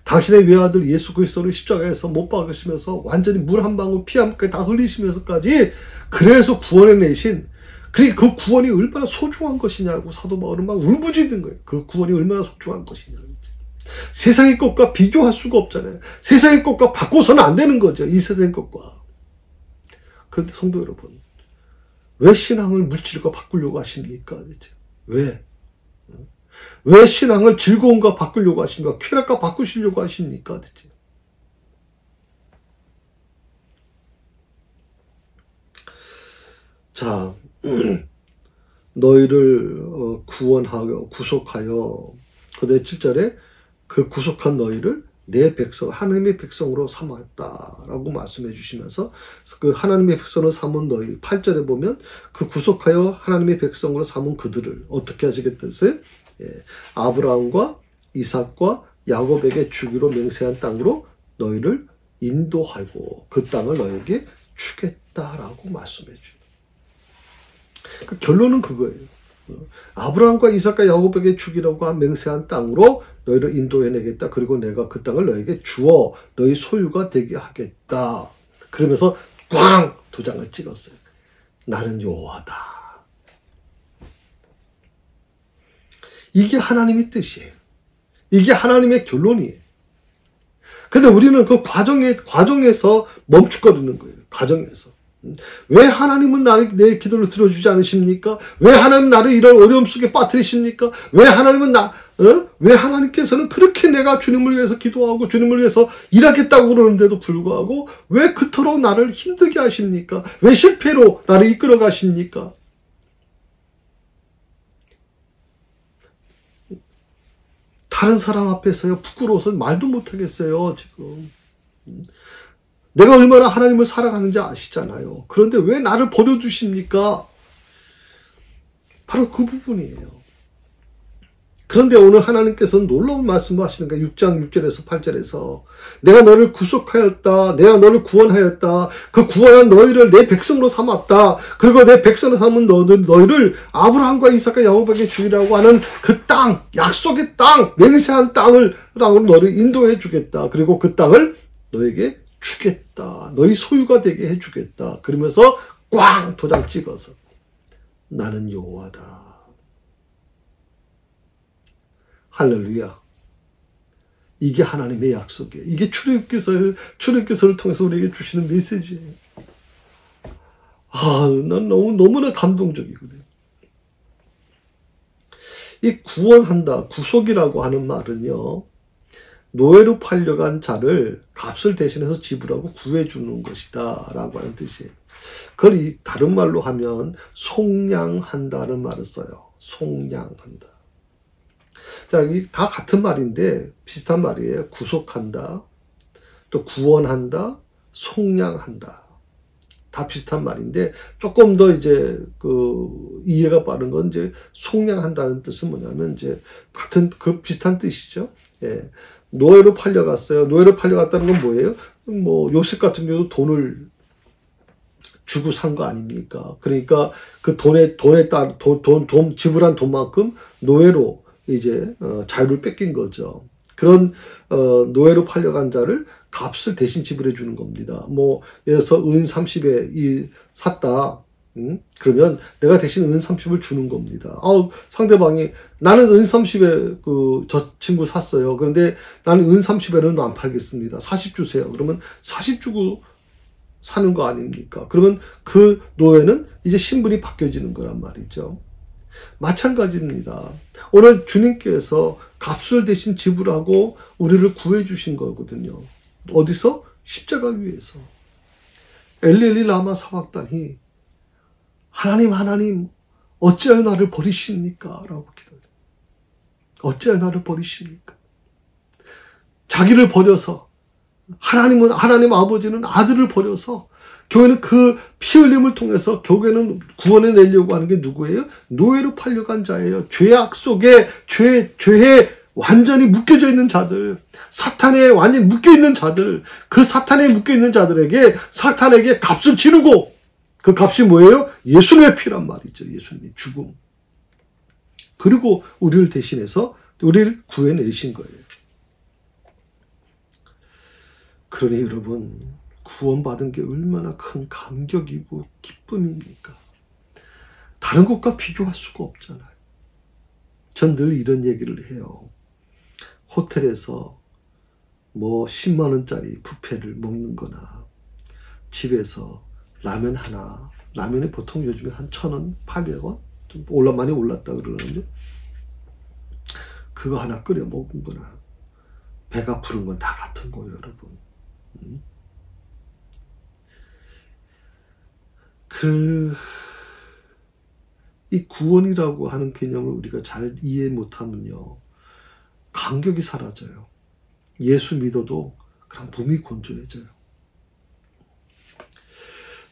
당신의 외아들 예수 그리스도를 십자가에서 못 박으시면서 완전히 물 한 방울 피 한 방울 다 흘리시면서까지 그래서 구원해내신, 그 구원이 얼마나 소중한 것이냐고 사도 바울은 막 울부짖는 거예요. 그 구원이 얼마나 소중한 것이냐. 세상의 것과 비교할 수가 없잖아요. 세상의 것과 바꿔서는 안 되는 거죠. 이 세상의 것과. 그런데 성도 여러분, 왜 신앙을 물질과 바꾸려고 하십니까? 대체 왜 신앙을 즐거움과 바꾸려고 하십니까? 쾌락과 바꾸시려고 하십니까? 대체. 자, 너희를 구원하여 구속하여, 그다음에 7절에 그 구속한 너희를 내 백성, 하나님의 백성으로 삼았다라고 말씀해 주시면서 그 하나님의 백성으로 삼은 너희, 8절에 보면 그 구속하여 하나님의 백성으로 삼은 그들을 어떻게 하시겠다어요? 아브라함과 이삭과 야곱에게 주기로 맹세한 땅으로 너희를 인도하고 그 땅을 너희에게 주겠다라고 말씀해 주요. 그 결론은 그거예요. 아브라함과 이삭과 야곱에게 주기라고 한 맹세한 땅으로 너희를 인도해내겠다. 그리고 내가 그 땅을 너희에게 주어 너희 소유가 되게 하겠다. 그러면서 꽝 도장을 찍었어요. 나는 여호와다. 이게 하나님의 뜻이에요. 이게 하나님의 결론이에요. 근데 우리는 그 과정에서 멈칫거리는 거예요. 과정에서. 왜 하나님은 내 기도를 들어주지 않으십니까? 왜 하나님 나를 이런 어려움 속에 빠뜨리십니까? 왜 하나님께서는 그렇게 내가 주님을 위해서 기도하고 주님을 위해서 일하겠다고 그러는데도 불구하고 왜 그토록 나를 힘들게 하십니까? 왜 실패로 나를 이끌어 가십니까? 다른 사람 앞에서요, 부끄러워서 말도 못하겠어요, 지금. 내가 얼마나 하나님을 사랑하는지 아시잖아요. 그런데 왜 나를 버려두십니까? 바로 그 부분이에요. 그런데 오늘 하나님께서는 놀라운 말씀을 하시는 거예요. 6장 6절에서 8절에서 내가 너를 구속하였다. 내가 너를 구원하였다. 그 구원한 너희를 내 백성으로 삼았다. 그리고 내 백성으로 삼은 너희를 아브라함과 이삭과 야곱에게 주리라고 하는 그 땅, 약속의 땅, 맹세한 땅으로 너를 인도해 주겠다. 그리고 그 땅을 너에게 주겠다. 너희 소유가 되게 해주겠다. 그러면서 꽝 도장 찍어서 나는 여호와다. 할렐루야. 이게 하나님의 약속이에요. 이게 출애굽기서를 통해서 우리에게 주시는 메시지예요. 난 너무나 감동적이거든요. 이 구원한다, 구속이라고 하는 말은요, 노예로 팔려간 자를 값을 대신해서 지불하고 구해주는 것이다 라고 하는 뜻이에요. 그걸 다른 말로 하면 속량한다는 말을 써요. 속량한다. 자, 이 다 같은 말인데 비슷한 말이에요. 구속한다, 또 구원한다, 속량한다. 다 비슷한 말인데 조금 더 이제 이해가 빠른 건 이제 속량한다는 뜻은 뭐냐면 이제 비슷한 뜻이죠. 예. 노예로 팔려갔어요. 노예로 팔려갔다는 건 뭐예요? 뭐 요셉 같은 경우도 돈을 주고 산 거 아닙니까? 그러니까 그 지불한 돈만큼 노예로 이제 자유를 뺏긴 거죠. 그런 노예로 팔려간 자를 값을 대신 지불해 주는 겁니다. 뭐 예를 들어서 은 30에 샀다. 그러면 내가 대신 은 30을 주는 겁니다. 상대방이 나는 은 30에 저 친구 샀어요. 그런데 나는 은 30에는 안 팔겠습니다. 40 주세요. 그러면 40 주고 사는 거 아닙니까? 그러면 그 노예는 이제 신분이 바뀌어지는 거란 말이죠. 마찬가지입니다. 오늘 주님께서 값을 대신 지불하고 우리를 구해주신 거거든요. 어디서? 십자가 위에서. 엘리 라마 사박단이 하나님 어찌하여 나를 버리십니까? 라고 기도해요. 어찌하여 나를 버리십니까? 자기를 버려서 하나님 아버지는 아들을 버려서 교회는 그 피 흘림을 통해서 교회는 구원해 내려고 하는 게 누구예요? 노예로 팔려간 자예요. 죄악 속에 죄에 완전히 묶여져 있는 자들, 사탄에 완전히 묶여 있는 자들, 그 사탄에 묶여 있는 자들에게 사탄에게 값을 치르고 그 값이 뭐예요? 예수님의 피란 말이죠. 예수님의 죽음. 그리고 우리를 대신해서 우리를 구해내신 거예요. 그러니 여러분, 구원받은 게 얼마나 큰 감격이고 기쁨입니까? 다른 것과 비교할 수가 없잖아요. 전 늘 이런 얘기를 해요. 호텔에서 뭐 10만 원짜리 뷔페를 먹는 거나 집에서 라면 하나, 라면이 보통 요즘에 한 1,000원, 800원? 좀 많이 올랐다 그러는데 그거 하나 끓여 먹은 거나 배가 부른 건 다 같은 거예요, 여러분. 이 구원이라고 하는 개념을 우리가 잘 이해 못하면요, 감격이 사라져요. 예수 믿어도 그냥 몸이 건조해져요.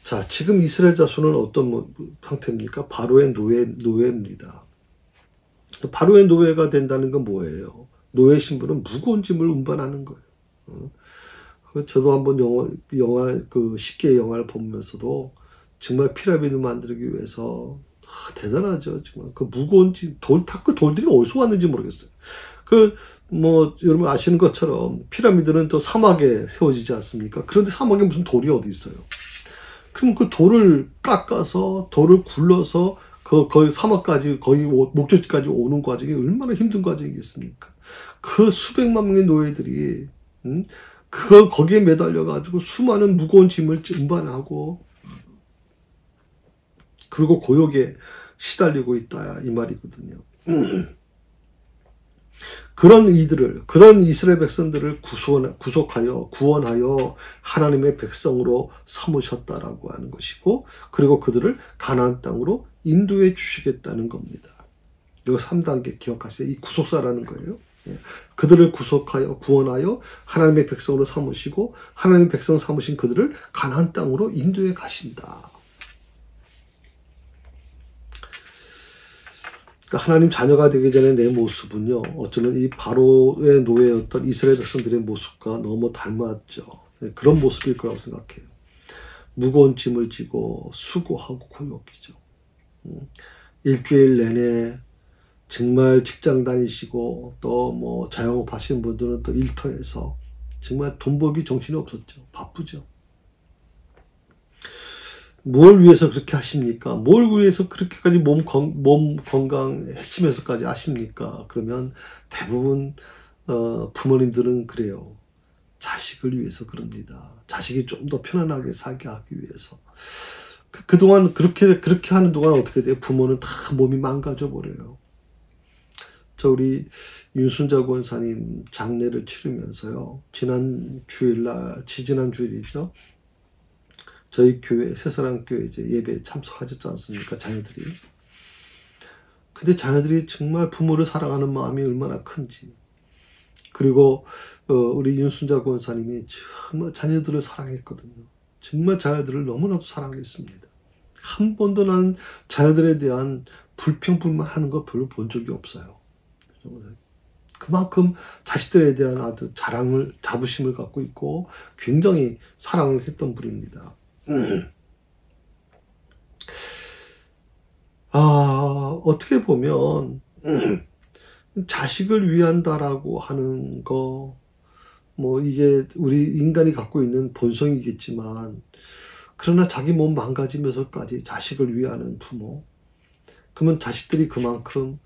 자, 지금 이스라엘 자손은 어떤 상태입니까? 바로의 노예입니다. 바로의 노예가 된다는 건 뭐예요? 노예 신분은 무거운 짐을 운반하는 거예요. 저도 한번 영화, 그 10개의 영화를 보면서도 정말 피라미드 만들기 위해서 대단하죠. 정말 그 무거운 짐, 그 돌들이 어디서 왔는지 모르겠어요. 여러분 아시는 것처럼 피라미드는 또 사막에 세워지지 않습니까? 그런데 사막에 무슨 돌이 어디 있어요? 그럼 그 돌을 깎아서, 돌을 굴러서, 거의 사막까지, 거의 목적지까지 오는 과정이 얼마나 힘든 과정이겠습니까? 그 수백만 명의 노예들이, 거기에 매달려가지고 수많은 무거운 짐을 운반하고, 그리고 고역에 시달리고 있다, 이 말이거든요. 그런 이스라엘 백성들을 구속하여, 구원하여 하나님의 백성으로 삼으셨다라고 하는 것이고, 그리고 그들을 가나안 땅으로 인도해 주시겠다는 겁니다. 이거 3단계 기억하세요. 이 구속사라는 거예요. 그들을 구속하여, 구원하여 하나님의 백성으로 삼으시고, 하나님의 백성 삼으신 그들을 가나안 땅으로 인도해 가신다. 하나님 자녀가 되기 전에 내 모습은요, 어쩌면 이 바로의 노예였던 이스라엘 백성들의 모습과 너무 닮았죠. 그런 모습일 거라고 생각해요. 무거운 짐을 지고 수고하고 고역이죠. 일주일 내내 정말 직장 다니시고 또 자영업 하시는 분들은 또 일터에서 정말 돈 벌기 정신이 없었죠. 바쁘죠. 뭘 위해서 그렇게 하십니까? 뭘 위해서 그렇게까지 몸 건강 해치면서까지 하십니까? 그러면 대부분 부모님들은 그래요. 자식을 위해서 그럽니다. 자식이 좀 더 편안하게 살게 하기 위해서. 그동안 그렇게 하는 동안 어떻게 돼요? 부모는 다 몸이 망가져 버려요. 우리 윤순자 권사님 장례를 치르면서요, 지지난 주일이죠. 저희 교회, 새사랑교회 예배에 참석하셨지 않습니까? 자녀들이. 근데 자녀들이 정말 부모를 사랑하는 마음이 얼마나 큰지. 그리고, 우리 윤순자 권사님이 정말 자녀들을 사랑했거든요. 정말 자녀들을 너무나도 사랑했습니다. 한 번도 나는 자녀들에 대한 불평불만 하는 거 별로 본 적이 없어요. 그만큼 자식들에 대한 아주 자부심을 갖고 있고 굉장히 사랑을 했던 분입니다. 어떻게 보면 자식을 위한다라고 하는 거, 이게 우리 인간이 갖고 있는 본성이겠지만, 그러나 자기 몸 망가지면서까지 자식을 위하는 부모, 그러면 자식들이 그만큼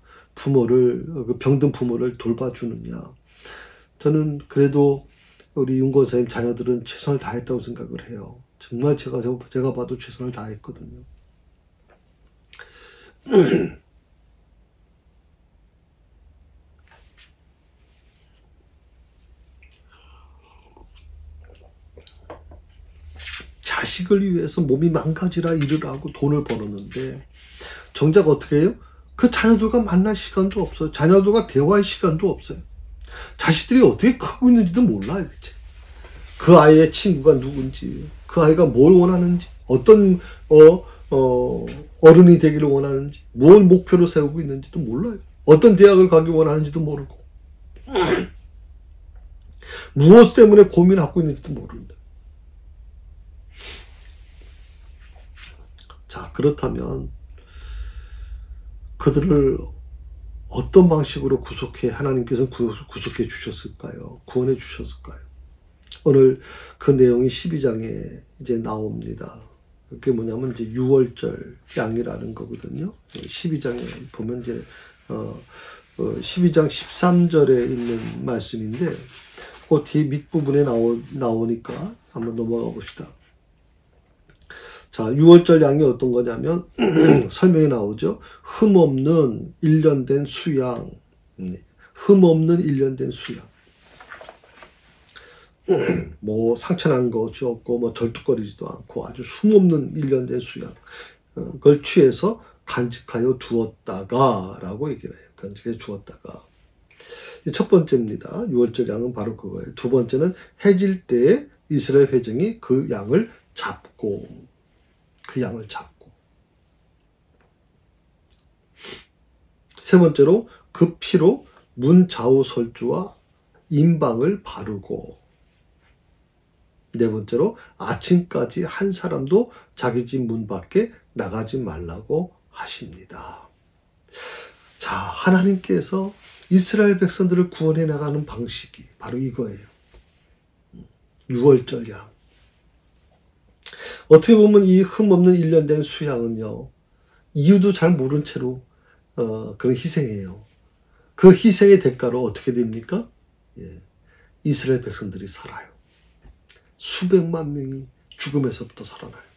병든 부모를 돌봐주느냐. 저는 그래도 우리 윤 권사님 자녀들은 최선을 다했다고 생각을 해요. 정말 제가 봐도 최선을 다했거든요. 자식을 위해서 몸이 망가지라 일을 하고 돈을 벌었는데 정작 어떻게 해요? 그 자녀들과 만날 시간도 없어요. 자녀들과 대화할 시간도 없어요. 자식들이 어떻게 크고 있는지도 몰라요. 대체. 그 아이의 친구가 누군지, 그 아이가 뭘 원하는지, 어떤 어른이 되기를 원하는지, 뭘 목표로 세우고 있는지도 몰라요. 어떤 대학을 가기 원하는지도 모르고, 무엇 때문에 고민하고 있는지도 모른다. 자, 그렇다면 그들을 어떤 방식으로 하나님께서 구속해 주셨을까요? 구원해 주셨을까요? 오늘 그 내용이 12장에 이제 나옵니다. 그게 뭐냐면 이제 6월절 양이라는 거거든요. 12장에 보면 이제 12장 13절에 있는 말씀인데 그 뒤 밑부분에 나오니까 한번 넘어가 봅시다. 자, 6월절 양이 어떤 거냐면 설명이 나오죠. 흠없는 1년 된 수양. 흠없는 1년 된 수양. 뭐 상처난 것이 없고 뭐 절뚝거리지도 않고 아주 흠없는 1년 된 수양. 그걸 취해서 간직하여 두었다가 라고 얘기를 해요. 간직해 두었다가. 첫 번째입니다. 6월절 양은 바로 그거예요. 두 번째는 해질 때에 이스라엘 회중이 그 양을 잡고 세 번째로 그 피로 문 좌우 설주와 임방을 바르고 네 번째로 아침까지 한 사람도 자기 집 문 밖에 나가지 말라고 하십니다. 자, 하나님께서 이스라엘 백성들을 구원해 나가는 방식이 바로 이거예요. 6월절 양. 어떻게 보면 이 흠없는 1년 된 수양은요, 이유도 잘 모른 채로 그런 희생이에요. 그 희생의 대가로 어떻게 됩니까? 예, 이스라엘 백성들이 살아요. 수백만 명이 죽음에서부터 살아나요.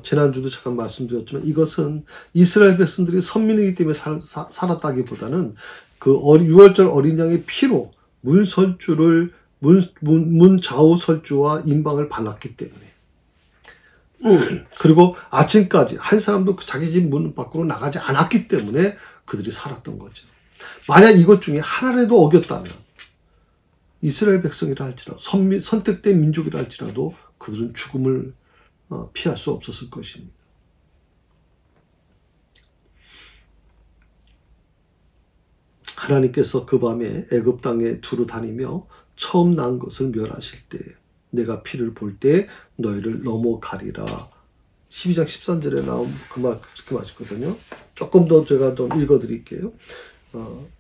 지난주도 잠깐 말씀드렸지만 이것은 이스라엘 백성들이 선민이기 때문에 살았다기보다는 그 6월절 어린 양의 피로 문 좌우 설주와 임방을 발랐기 때문에 그리고 아침까지 한 사람도 자기 집 문 밖으로 나가지 않았기 때문에 그들이 살았던 거죠. 만약 이것 중에 하나라도 어겼다면 이스라엘 백성이라 할지라도 선택된 민족이라 할지라도 그들은 죽음을 피할 수 없었을 것입니다. 하나님께서 그 밤에 애굽 땅에 두루 다니며 처음 난 것을 멸하실 때 내가 피를 볼 때 너희를 넘어가리라. 12장 13절에 나온 그렇게 맞거든요. 조금 더 제가 좀 읽어드릴게요.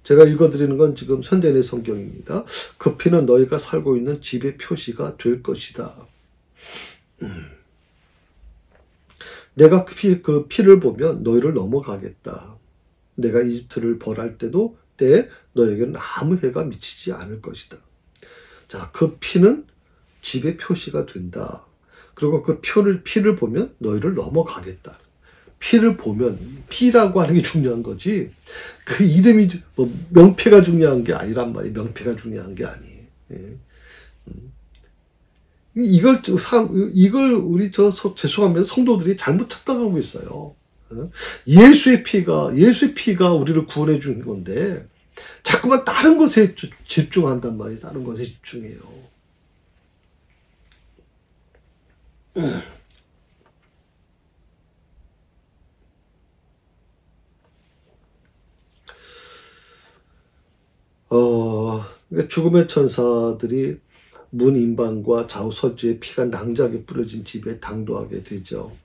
제가 읽어드리는 건 지금 현대인의 성경입니다. 그 피는 너희가 살고 있는 집의 표시가 될 것이다. 내가 그 피를 보면 너희를 넘어가겠다. 내가 이집트를 벌할 때 너에게는 아무 해가 미치지 않을 것이다. 자, 그 피는 집의 표시가 된다. 그리고 그 피를 보면 너희를 넘어가겠다. 피를 보면, 피라고 하는 게 중요한 거지, 그 이름이, 명패가 중요한 게 아니란 말이에요. 명패가 중요한 게 아니에요. 예. 이걸 우리 죄송합니다. 성도들이 잘못 착각하고 있어요. 예수의 피가 우리를 구원해 주는 건데, 자꾸만 다른 것에 집중한단 말이에요. 다른 것에 집중해요. 죽음의 천사들이 문 임방과 좌우 설주에 피가 낭자하게 뿌려진 집에 당도하게 되죠.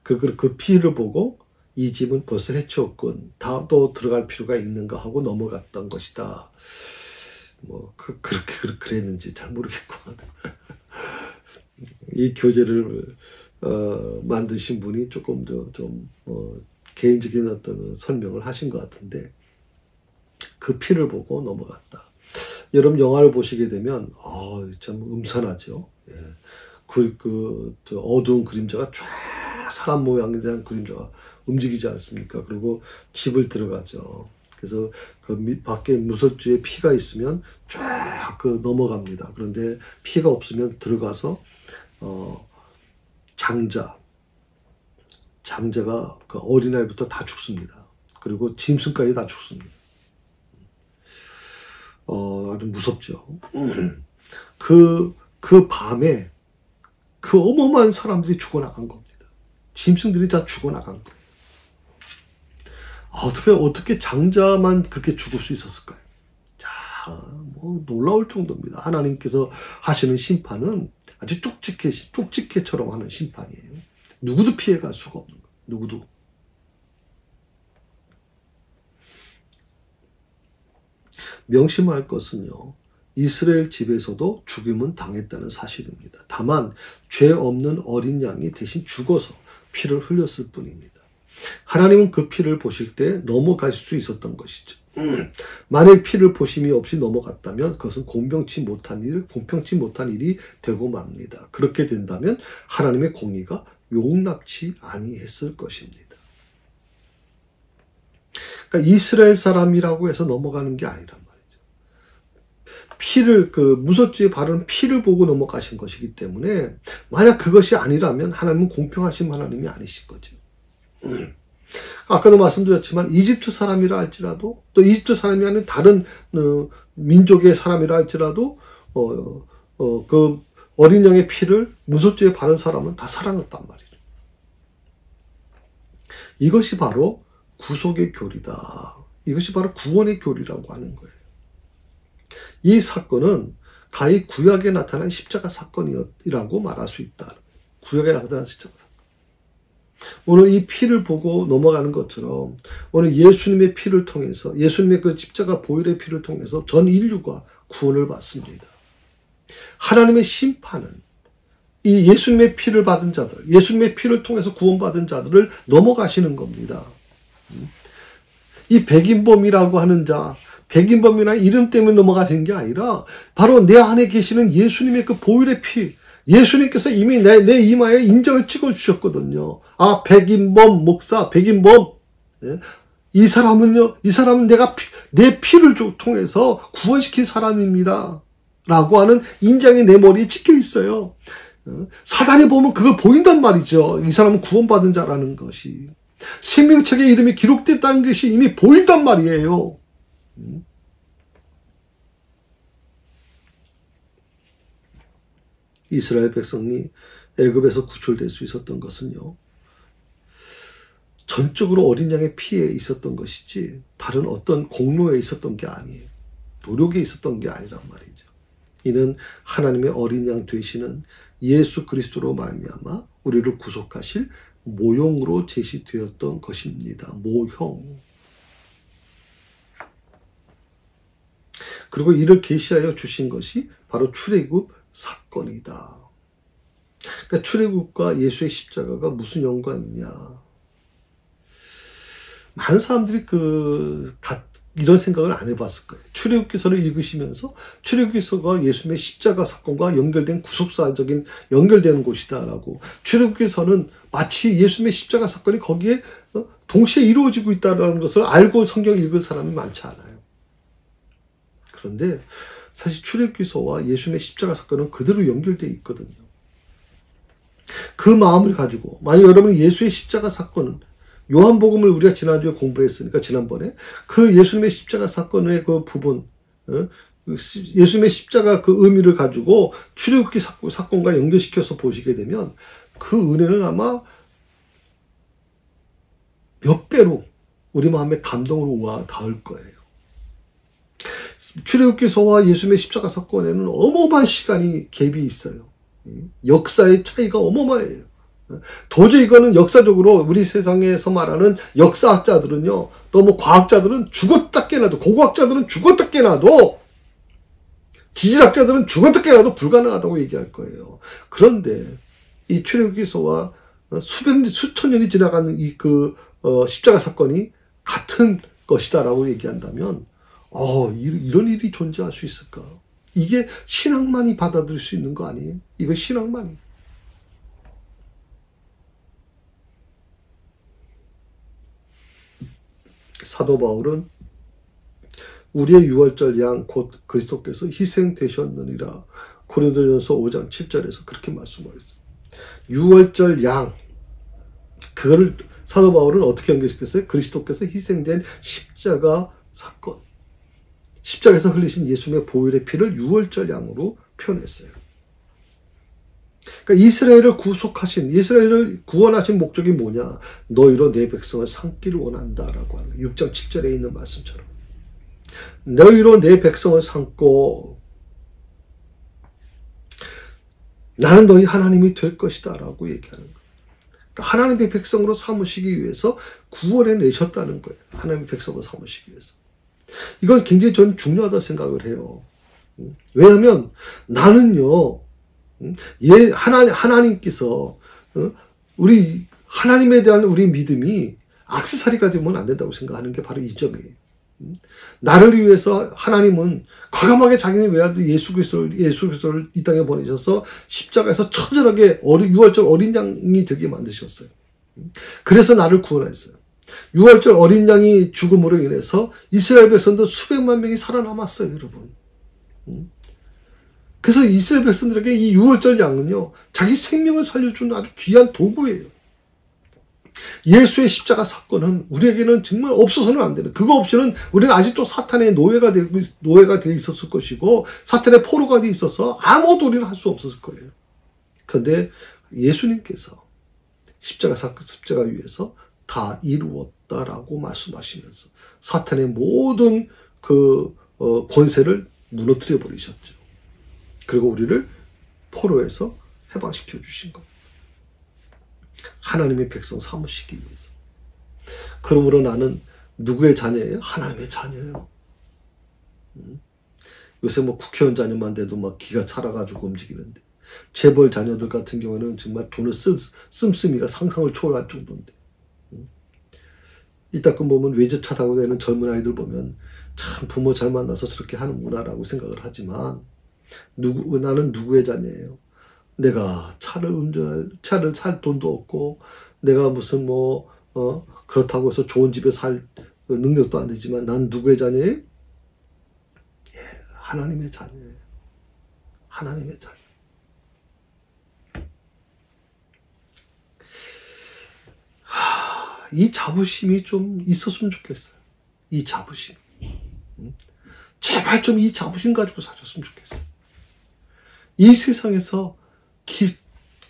그 피를 보고 이 집은 벌써 해치웠군. 또 들어갈 필요가 있는가 하고 넘어갔던 것이다. 그렇게 그랬는지 잘 모르겠고. 이 교재를, 만드신 분이 조금 좀 개인적인 어떤 설명을 하신 것 같은데, 그 피를 보고 넘어갔다. 여러분 영화를 보시게 되면 참 음산하죠. 예. 어두운 그림자가 쫙 사람 모양에 대한 그림자가 움직이지 않습니까? 그리고 집을 들어가죠. 그래서 그 밖에 무설주에 피가 있으면 쫙 그 넘어갑니다. 그런데 피가 없으면 들어가서 장자가 그 어린아이부터 다 죽습니다. 그리고 짐승까지 다 죽습니다. 아주 무섭죠. 그 밤에 그 어마어마한 사람들이 죽어나간 겁니다. 짐승들이 다 죽어나간 거예요. 어떻게 장자만 그렇게 죽을 수 있었을까요? 뭐 놀라울 정도입니다. 하나님께서 하시는 심판은 아주 쪽집게처럼 하는 심판이에요. 누구도 피해갈 수가 없는 거예요. 누구도. 명심할 것은요, 이스라엘 집에서도 죽임은 당했다는 사실입니다. 다만 죄 없는 어린 양이 대신 죽어서 피를 흘렸을 뿐입니다. 하나님은 그 피를 보실 때 넘어갈 수 있었던 것이죠. 만일 피를 보심이 없이 넘어갔다면 그것은 공평치 못한 일이 되고 맙니다. 그렇게 된다면 하나님의 공의가 용납치 아니했을 것입니다. 그러니까 이스라엘 사람이라고 해서 넘어가는 게 아니란 말이죠. 무소죄에 바른 피를 보고 넘어가신 것이기 때문에 만약 그것이 아니라면 하나님은 공평하신 하나님이 아니신 거죠. 아까도 말씀드렸지만 이집트 사람이라 할지라도 또 이집트 사람이 아닌 다른 민족의 사람이라 할지라도 그 어린 양의 피를 무소죄에 바른 사람은 다 살아났단 말이죠. 이것이 바로 구속의 교리다. 이것이 바로 구원의 교리라고 하는 거예요. 이 사건은 가히 구약에 나타난 십자가 사건이라고 말할 수 있다. 구약에 나타난 십자가 사건. 오늘 이 피를 보고 넘어가는 것처럼 오늘 예수님의 피를 통해서 예수님의 그 십자가 보혈의 피를 통해서 전 인류가 구원을 받습니다. 하나님의 심판은 이 예수님의 피를 받은 자들, 예수님의 피를 통해서 구원받은 자들을 넘어가시는 겁니다. 이 백인범이라고 하는 자, 백인범이라는 이름 때문에 넘어가시는 게 아니라 바로 내 안에 계시는 예수님의 그 보혈의 피, 예수님께서 이미 내 이마에 인정을 찍어주셨거든요. 백인범 목사, 백인범. 이 사람은 내 피를 통해서 구원시킨 사람입니다. 라고 하는 인정이 내 머리에 찍혀 있어요. 사단이 보면 그걸 보인단 말이죠. 이 사람은 구원받은 자라는 것이. 생명책에 이름이 기록됐다는 것이 이미 보인단 말이에요. 이스라엘 백성이 애굽에서 구출될 수 있었던 것은요, 전적으로 어린 양의 피에 있었던 것이지 다른 어떤 공로에 있었던 게 아니에요. 노력에 있었던 게 아니란 말이죠. 이는 하나님의 어린 양 되시는 예수 그리스도로 말미암아 우리를 구속하실 모형으로 제시되었던 것입니다. 모형. 그리고 이를 계시하여 주신 것이 바로 출애굽 사건이다. 그러니까 출애굽과 예수의 십자가가 무슨 연관이냐. 많은 사람들이 이런 생각을 안 해봤을 거예요. 출애굽기서를 읽으시면서 출애굽기서가 예수님의 십자가 사건과 연결된 구속사적인 연결되는 곳이다라고. 출애굽기서는 마치 예수님의 십자가 사건이 거기에 동시에 이루어지고 있다는 것을 알고 성경 읽은 사람이 많지 않아요. 그런데 사실 출애굽기서와 예수님의 십자가 사건은 그대로 연결되어 있거든요. 그 마음을 가지고 만약 여러분이 예수의 십자가 사건은 요한복음을 우리가 지난주에 공부했으니까 지난번에 그 예수님의 십자가 사건의 그 부분, 예수님의 십자가 그 의미를 가지고 출애굽기 사건과 연결시켜서 보시게 되면 그 은혜는 아마 몇 배로 우리 마음에 감동으로 와 닿을 거예요. 출애굽기서와 예수님의 십자가 사건에는 어마어마한 시간이 갭이 있어요. 역사의 차이가 어마어마해요. 도저히 이거는 역사적으로 우리 세상에서 말하는 역사학자들은요, 또 뭐 과학자들은 죽었다 깨나도, 고고학자들은 죽었다 깨나도, 지질학자들은 죽었다 깨나도 불가능하다고 얘기할 거예요. 그런데 이 출애굽기서와 수천 년이 지나가는 십자가 사건이 같은 것이다라고 얘기한다면, 이런 일이 존재할 수 있을까? 이게 신앙만이 받아들일 수 있는 거 아니에요? 이거 신앙만이. 사도 바울은 우리의 유월절 양 곧 그리스도께서 희생되셨느니라. 고린도전서 5장 7절에서 그렇게 말씀하셨어요. 유월절 양, 그거를 사도 바울은 어떻게 연결시켰어요? 그리스도께서 희생된 십자가 사건, 십자가에서 흘리신 예수님의 보혈의 피를 유월절 양으로 표현했어요. 그러니까 이스라엘을 구속하신, 이스라엘을 구원하신 목적이 뭐냐? 너희로 내 백성을 삼기를 원한다라고 하는 거예요. 6장 7절에 있는 말씀처럼. 너희로 내 백성을 삼고 나는 너희 하나님이 될 것이다 라고 얘기하는 거예요. 그러니까 하나님의 백성으로 삼으시기 위해서 구원해 내셨다는 거예요. 하나님의 백성으로 삼으시기 위해서. 이건 굉장히 저는 중요하다고 생각을 해요. 왜냐하면 나는요, 하나님께서 우리 하나님에 대한 우리 믿음이 액세서리가 되면 안 된다고 생각하는 게 바로 이 점이에요. 나를 위해서 하나님은 과감하게 자기의 외아들 예수 그리스도를 이 땅에 보내셔서 십자가에서 처절하게 유월절 어린 양이 되게 만드셨어요. 그래서 나를 구원했어요. 유월절 어린 양이 죽음으로 인해서 이스라엘 백성들 수백만 명이 살아남았어요, 여러분. 그래서 이스라엘 백성들에게 이 유월절 양은요, 자기 생명을 살려주는 아주 귀한 도구예요. 예수의 십자가 사건은 우리에게는 정말 없어서는 안 되는, 그거 없이는 우리는 아직도 사탄의 노예가 되어 있었을 것이고, 사탄의 포로가 되어 있어서 아무것도 우리는 할 수 없었을 거예요. 그런데 예수님께서 십자가 위에서 다 이루었다라고 말씀하시면서 사탄의 모든 권세를 무너뜨려 버리셨죠. 그리고 우리를 포로에서 해방시켜 주신 겁니다. 하나님의 백성 삼으시기 위해서. 그러므로 나는 누구의 자녀예요? 하나님의 자녀예요. 요새 뭐 국회의원 자녀만 돼도 막 기가 차라가지고 움직이는데, 재벌 자녀들 같은 경우에는 정말 돈을 씀씀이가 상상을 초월할 정도인데, 이따금 보면 외제차 타고 다니는 젊은 아이들 보면 참 부모 잘 만나서 저렇게 하는구나라고 생각을 하지만, 나는 누구의 자녀예요? 내가 차를 살 돈도 없고, 내가 무슨 그렇다고 해서 좋은 집에 살 능력도 안 되지만, 난 누구의 자녀예요? 예, 하나님의 자녀예요. 하나님의 자녀. 이 자부심이 좀 있었으면 좋겠어요. 이 자부심. 제발 좀 이 자부심 가지고 사셨으면 좋겠어요. 이 세상에서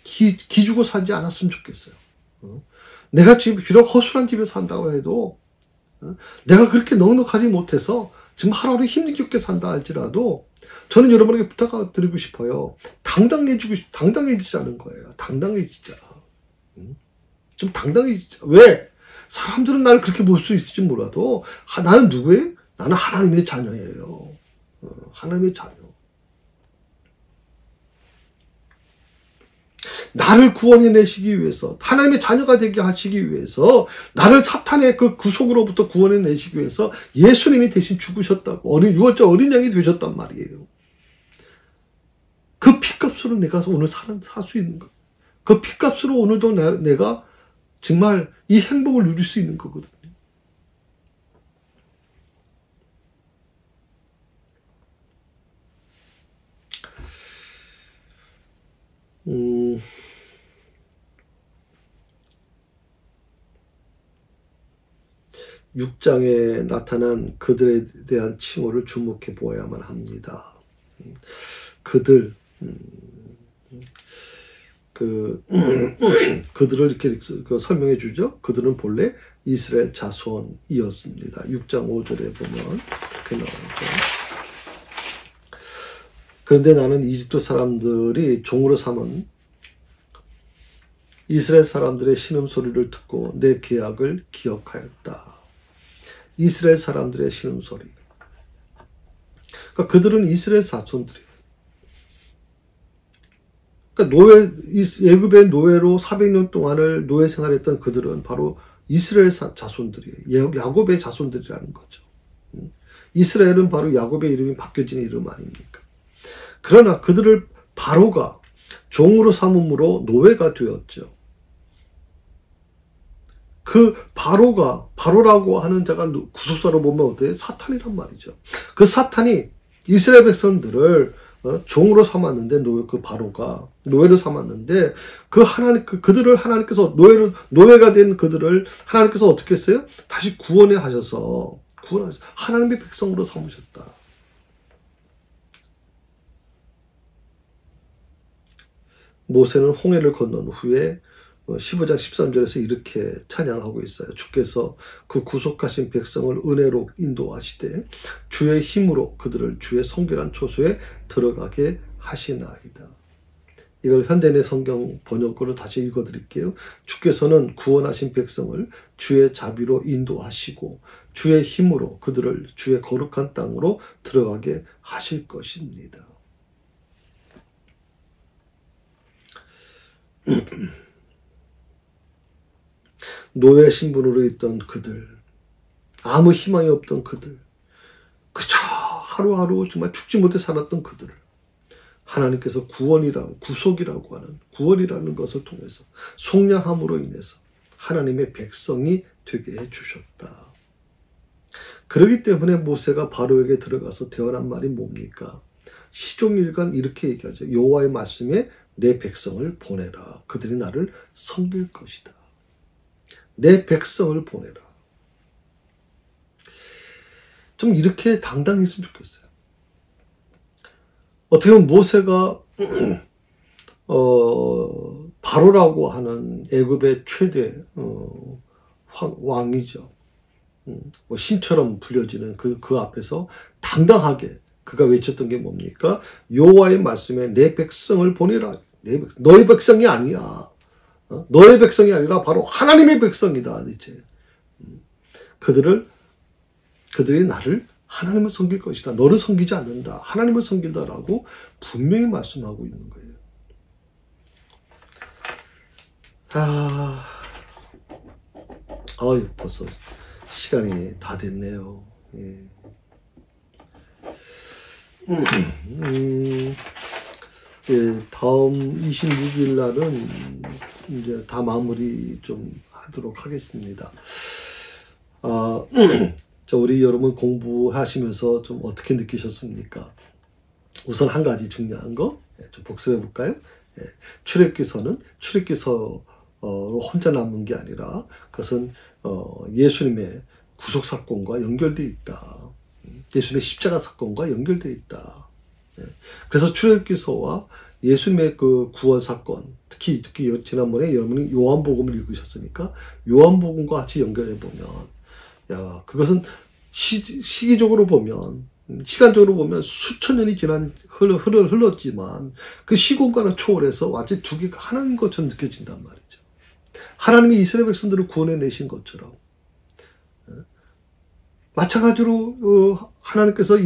기주고 살지 않았으면 좋겠어요. 내가 지금 비록 허술한 집에 산다고 해도, 내가 그렇게 넉넉하지 못해서 지금 하루하루 힘들게 산다 할지라도, 저는 여러분에게 부탁드리고 싶어요. 당당해지자는 거예요. 당당해지자. 좀 당당해지자. 왜? 사람들은 나를 그렇게 볼 수 있을지 몰라도, 나는 누구예요? 나는 하나님의 자녀예요. 하나님의 자녀. 나를 구원해내시기 위해서, 하나님의 자녀가 되게 하시기 위해서, 나를 사탄의 그 구속으로부터 구원해내시기 위해서 예수님이 대신 죽으셨다고, 유월절 어린 양이 되셨단 말이에요. 그 피값으로 내가 오늘 살 수 있는 거. 그 피값으로 오늘도 내가 정말 이 행복을 누릴 수 있는 거거든요. (6장에) 나타난 그들에 대한 칭호를 주목해 보아야만 합니다. 그들을 이렇게 설명해 주죠. 그들은 본래 이스라엘 자손이었습니다. 6장 5절에 보면 이렇게 나오죠. 그런데 나는 이집트 사람들이 종으로 삼은 이스라엘 사람들의 신음소리를 듣고 내 계약을 기억하였다. 이스라엘 사람들의 신음소리. 그러니까 그들은 이스라엘 자손들이에요. 그러니까 애굽의 노예로 400년 동안을 노예 생활했던 그들은 바로 이스라엘 자손들이에요. 야곱의 자손들이라는 거죠. 이스라엘은 바로 야곱의 이름이 바뀌어진 이름 아닙니까? 그러나 그들을 바로가 종으로 삼음으로 노예가 되었죠. 그 바로라고 하는 자가 구속사로 보면 어때요? 사탄이란 말이죠. 그 사탄이 이스라엘 백성들을 종으로 삼았는데 그 바로가 노예로 삼았는데 그들을 하나님께서 노예가 된 그들을 하나님께서 어떻게 했어요? 다시 구원하셔서 하나님의 백성으로 삼으셨다. 모세는 홍해를 건넌 후에 15장 13절에서 이렇게 찬양하고 있어요. 주께서 그 구속하신 백성을 은혜로 인도하시되 주의 힘으로 그들을 주의 성결한 초소에 들어가게 하시나이다. 이걸 현대내 성경 번역으로 다시 읽어드릴게요. 주께서는 구원하신 백성을 주의 자비로 인도하시고 주의 힘으로 그들을 주의 거룩한 땅으로 들어가게 하실 것입니다. 노예 신분으로 있던 그들, 아무 희망이 없던 그들, 그저 하루하루 정말 죽지 못해 살았던 그들을 하나님께서 구속이라고 하는 구원이라는 것을 통해서 속량함으로 인해서 하나님의 백성이 되게 해주셨다. 그렇기 때문에 모세가 바로에게 들어가서 대언한 말이 뭡니까? 시종일관 이렇게 얘기하죠. 여호와의 말씀에 내 백성을 보내라. 그들이 나를 섬길 것이다. 내 백성을 보내라. 좀 이렇게 당당했으면 좋겠어요. 어떻게 보면 모세가 바로라고 하는 애굽의 최대 왕이죠. 신처럼 불려지는 그 앞에서 당당하게 그가 외쳤던 게 뭡니까? 여호와의 말씀에 내 백성을 보내라. 너의 백성이 아니야. 너의 백성이 아니라 바로 하나님의 백성이다. 이제 그들이 나를 하나님을 섬길 것이다. 너를 섬기지 않는다. 하나님을 섬긴다라고 분명히 말씀하고 있는 거예요. 벌써 시간이 다 됐네요. 예. 예, 다음 26일 날은 이제 다 마무리 좀 하도록 하겠습니다. 우리 여러분 공부하시면서 좀 어떻게 느끼셨습니까? 우선 한 가지 중요한 거 좀 복습해 볼까요? 출애굽기서는 출애굽기서로 혼자 남은 게 아니라 그것은 예수님의 구속 사건과 연결되어 있다. 예수님의 십자가 사건과 연결되어 있다. 그래서 출애굽기서와 예수님의 그 구원 사건, 특히 지난번에 여러분이 요한복음을 읽으셨으니까 요한복음과 같이 연결해 보면, 그것은 시기적으로 보면, 시간적으로 보면 수천 년이 흘렀지만 그 시공간을 초월해서 완전히 두 개가 하나인 것처럼 느껴진단 말이죠. 하나님이 이스라엘 백성들을 구원해 내신 것처럼 마찬가지로 하나님께서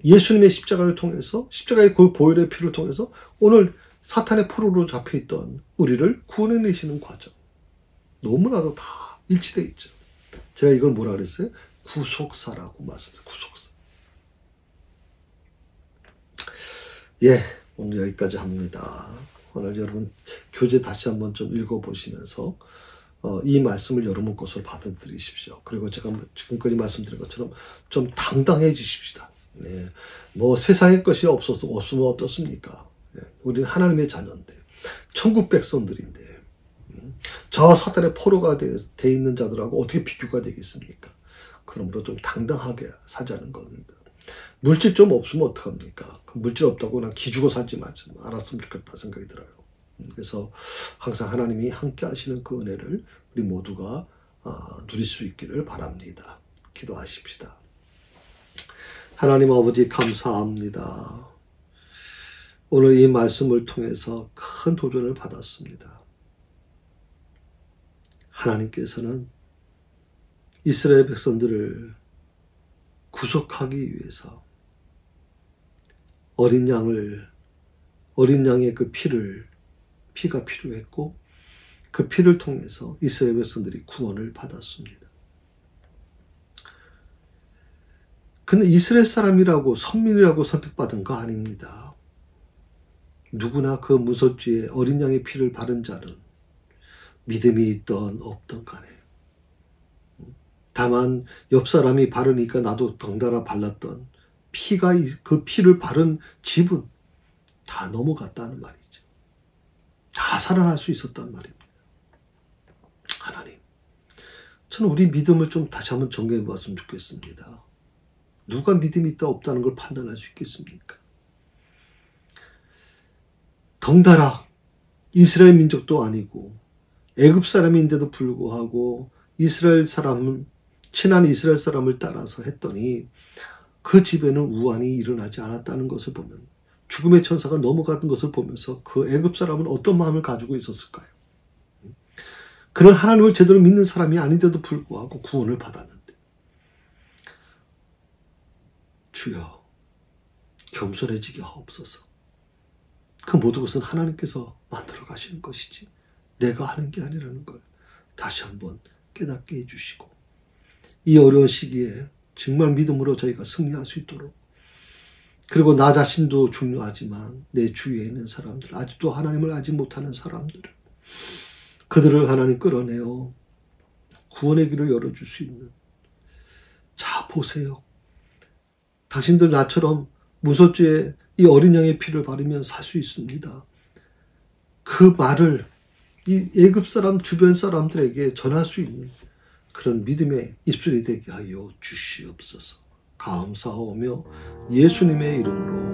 예수님의 십자가를 통해서 십자가의 그 보혈의 피를 통해서 오늘 사탄의 포로로 잡혀있던 우리를 구원해 내시는 과정, 너무나도 다 일치되어 있죠. 제가 이걸 뭐라 그랬어요? 구속사라고 말씀드렸어요. 구속사. 예, 오늘 여기까지 합니다. 오늘 여러분 교재 다시 한번 좀 읽어보시면서 이 말씀을 여러분 것으로 받아들이십시오. 그리고 제가 지금까지 말씀드린 것처럼 좀 당당해지십시다. 네. 뭐 세상의 것이 없으면 어떻습니까? 네. 우리는 하나님의 자녀인데, 천국 백성들인데, 저 사탄의 포로가 돼 있는 자들하고 어떻게 비교가 되겠습니까? 그러므로 좀 당당하게 살자는 겁니다. 물질 좀 없으면 어떡합니까? 그 물질 없다고 그냥 기죽어 살지 않았으면 좋겠다 생각이 들어요. 그래서 항상 하나님이 함께 하시는 그 은혜를 우리 모두가 누릴 수 있기를 바랍니다. 기도하십시다. 하나님 아버지 감사합니다. 오늘 이 말씀을 통해서 큰 도전을 받았습니다. 하나님께서는 이스라엘 백성들을 구속하기 위해서 어린 양의 그 피가 필요했고 그 피를 통해서 이스라엘 백성들이 구원을 받았습니다. 근데 이스라엘 사람이라고 선민이라고 선택받은 거 아닙니다. 누구나 그 무섭지에 어린 양의 피를 바른 자는 믿음이 있던 없던 간에. 다만 옆 사람이 바르니까 나도 덩달아 발랐던 피가, 그 피를 바른 집은 다 넘어갔다는 말이죠. 다 살아날 수 있었단 말입니다. 하나님, 저는 우리 믿음을 좀 다시 한번 점검해 봤으면 좋겠습니다. 누가 믿음이 있다 없다는 걸 판단할 수 있겠습니까? 덩달아 이스라엘 민족도 아니고 애굽 사람인데도 불구하고 이스라엘 사람은, 친한 이스라엘 사람을 따라서 했더니 그 집에는 우환이 일어나지 않았다는 것을 보면, 죽음의 천사가 넘어가는 것을 보면서 그 애굽 사람은 어떤 마음을 가지고 있었을까요? 그런 하나님을 제대로 믿는 사람이 아닌데도 불구하고 구원을 받았는데, 주여 겸손해지게 하옵소서. 그 모든 것은 하나님께서 만들어 가시는 것이지 내가 하는 게 아니라는 걸 다시 한번 깨닫게 해주시고, 이 어려운 시기에 정말 믿음으로 저희가 승리할 수 있도록, 그리고 나 자신도 중요하지만 내 주위에 있는 사람들, 아직도 하나님을 알지 못하는 사람들을, 그들을 하나님 끌어내어 구원의 길을 열어줄 수 있는, 자 보세요, 당신들 나처럼 무소죄에 이 어린 양의 피를 바르면 살 수 있습니다. 그 말을 이 애굽 사람 주변 사람들에게 전할 수 있는 그런 믿음의 입술이 되게 하여 주시옵소서. 감사하며 예수님의 이름으로